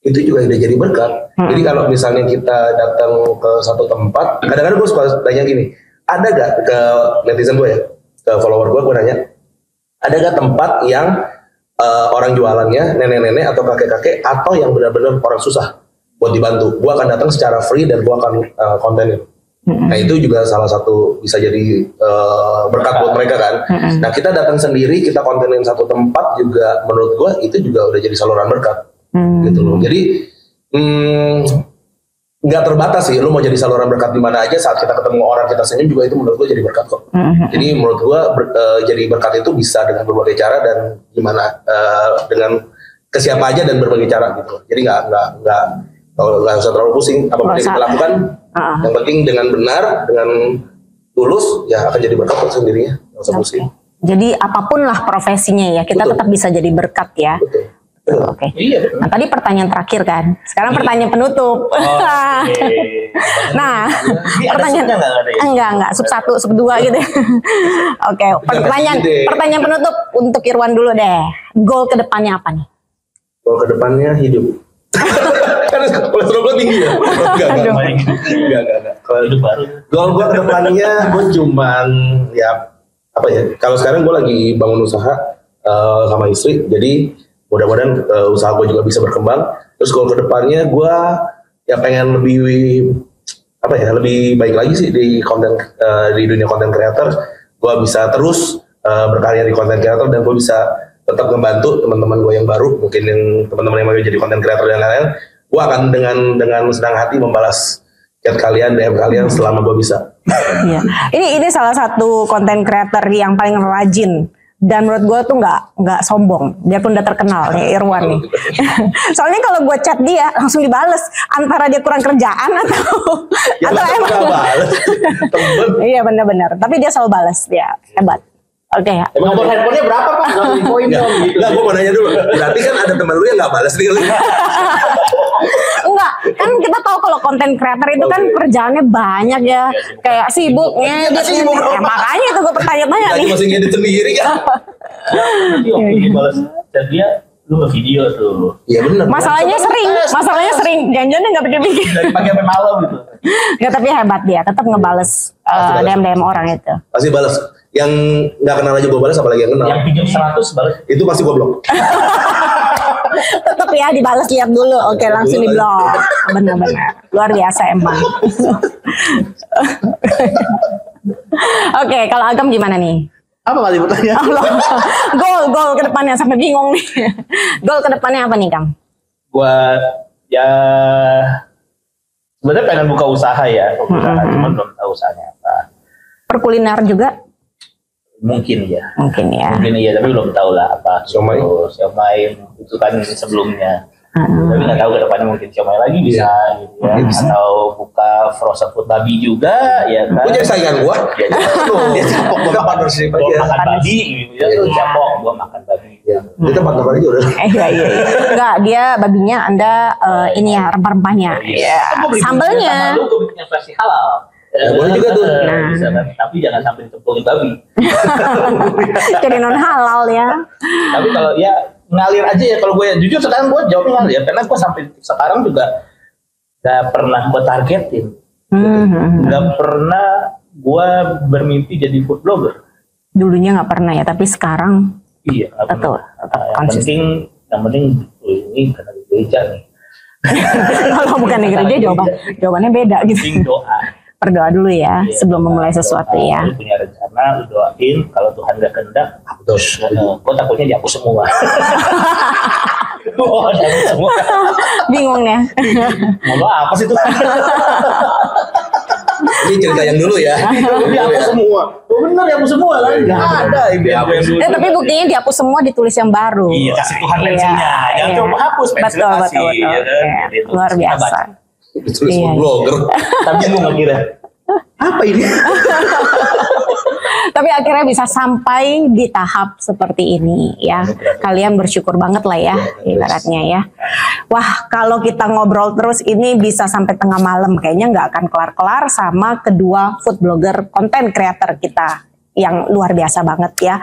itu juga udah jadi berkat. Jadi kalau misalnya kita datang ke satu tempat, kadang-kadang gue suka tanya gini, ada gak ke netizen gue ya, ke follower gue nanya, ada gak tempat yang orang jualannya nenek-nenek atau kakek-kakek atau yang benar-benar orang susah buat dibantu? Gue akan datang secara free dan gue akan kontenin. Nah itu juga salah satu bisa jadi berkat buat mereka kan. Nah kita datang sendiri, kita kontenin satu tempat juga menurut gue itu juga udah jadi saluran berkat gitu loh. Jadi nggak terbatas sih, lu mau jadi saluran berkat di mana aja. Saat kita ketemu orang kita senyum juga itu menurut gue jadi berkat kok. Jadi menurut gue jadi berkat itu bisa dengan berbagai cara dan gimana yang ke siapa aja dan berbagai cara gitu. Jadi nggak usah terlalu pusing apapun yang kita lakukan. Yang penting dengan benar, dengan tulus, ya akan jadi berkat buat sendirinya. Nggak usah pusing.
Jadi apapun lah profesinya ya, kita tetap bisa jadi berkat ya. Oke.
Iya.
Nah tadi pertanyaan terakhir kan, sekarang pertanyaan penutup. Nah, pertanyaan enggak, sub 1, sub 2 gitu. Oke, pertanyaan penutup untuk Irwan dulu deh. Goal kedepannya apa nih?
Goal kedepannya hidup. Karena kolesterol gue tinggi ya. Enggak. Kalau hidup baru. Goal gue kedepannya gue cuman ya apa ya? Kalau sekarang gue lagi bangun usaha sama istri, jadi mudah-mudahan usaha gue juga bisa berkembang. Terus goal kedepannya gue ya pengen lebih baik lagi sih di konten di dunia konten creator. Gue bisa terus berkarya di konten creator dan gue bisa tetap membantu teman-teman gue yang baru, mungkin yang teman-teman yang mau jadi konten creator dan lain-lain. Gue akan dengan senang hati membalas chat kalian, DM kalian selama gue bisa.
Iya. Ini salah satu konten creator yang paling rajin. Dan menurut gue tuh nggak sombong, dia pun udah terkenal nih Irwan nih. Soalnya kalau gue chat dia langsung dibales, antara dia kurang kerjaan atau
Ya,
atau emang
bales.
Iya benar-benar, tapi dia selalu balas, dia hebat. Oke ya.
Nomor handphonenya berapa Pak? Nggak infoin dong gitu.
Enggak, gue mau nanya dulu. Berarti kan ada teman lu yang nggak balas nih.
Enggak, kan kita tahu kalau konten creator itu kan kerjaannya banyak ya, kayak sibuk ngedit. Ya, makanya itu gue pertanyaan-tanya nih.
Masih ngedit sendiri kan?
Nanti waktu dibalas chat dia, lu nge-video tuh.
Iya benar.
Masalahnya sering, jangan-jangan nggak pikir-pikir.
Dari pagi sampai malam gitu.
Nggak, tapi hebat dia, tetap ngebales DM orang itu.
Pasti balas. Yang nggak kenal aja gue balas, apalagi yang kenal.
Yang pinjam 100 balas.
Itu pasti gue blok.
Tetap ya dibales, lihat dulu. Oke, langsung di blok. Benar-benar luar biasa emang. Oke, kalau Agam gimana nih?
Apa kali pertanyaan?
Goal ke depannya, sampai bingung nih. Goal ke depannya apa nih, Kang?
Buat ya sebenarnya pengen buka usaha ya, cuman belum tahu usahanya apa.
Perkuliner juga?
Mungkin ya.
Mungkin ya.
Mungkin iya, tapi belum tahu lah apa.
Siomay
Itu kan sebelumnya. Tapi nggak tahu ke depannya, mungkin siomay lagi bisa gitu ya. Atau buka frozen food babi juga ya kan.
Gue jadi saingan gue. Dia capok, gue makan partnership
Gue
aja.
makan babi gitu ya. Lu capok, gue makan babi.
Dia tempat teman aja udah.
Iya. Enggak, dia babinya Anda ini ya rempah-rempahnya. Iya. Sambelnya.
Lu gue bikin versi halal.
Ya, boleh juga tuh.
Bisa kan? Tapi jangan sampai ditempungin babi.
Jadi non halal ya.
Tapi kalau ya ngalir aja ya, kalau gue ya, jujur sekarang gue jawabnya ngalir, karena gue sampai sekarang juga gak pernah gue targetin. Gak pernah gue bermimpi jadi food blogger.
Dulunya nggak pernah ya, tapi sekarang
Iya,
betul.
Yang penting ini karena di gereja nih.
Kalau bukan di gereja jawabannya beda gitu.
Penting doa.
Berdoa dulu ya, sebelum memulai sesuatu ya.
Lu punya rencana, lu doain. Kalau Tuhan gak kehendak, hapus. Gue takutnya dihapus semua. Dihapus semua.
Bingung ya.
Mau apa sih Tuhan?
Ini cerita yang dulu ya.
Dihapus semua. Bener dihapus semua kan? Gak ada yang dulu.
Tapi buktinya dihapus semua, ditulis yang baru.
Iya, kasih Tuhan pensilnya. Jangan coba hapus pensilnya, kasih.
Betul. Luar biasa.
Ditulis blogger.
Tapi lu nggak kira
Apa ini?
Tapi akhirnya bisa sampai di tahap seperti ini ya. Kalian bersyukur banget lah ya, ibaratnya ya. Wah, kalau kita ngobrol terus ini bisa sampai tengah malam. Kayaknya nggak akan kelar-kelar sama kedua food blogger, konten creator kita yang luar biasa banget ya.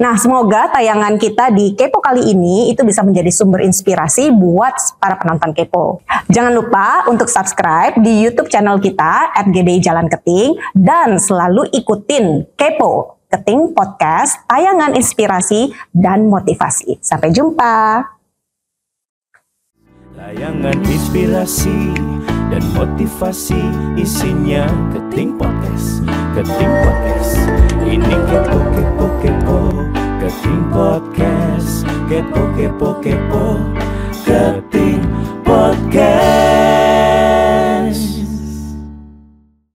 Nah, semoga tayangan kita di Kepo kali ini itu bisa menjadi sumber inspirasi buat para penonton Kepo. Jangan lupa untuk subscribe di YouTube channel kita @GBI_Jalan_Keting dan selalu ikutin Kepo Keting Podcast, tayangan inspirasi dan motivasi. Sampai jumpa.
Tayangan inspirasi dan motivasi, isinya Keting Podcast. Keting Podcast. Ini kepo kepo kepo. Keting Podcast. Kepo kepo kepo. Kepo.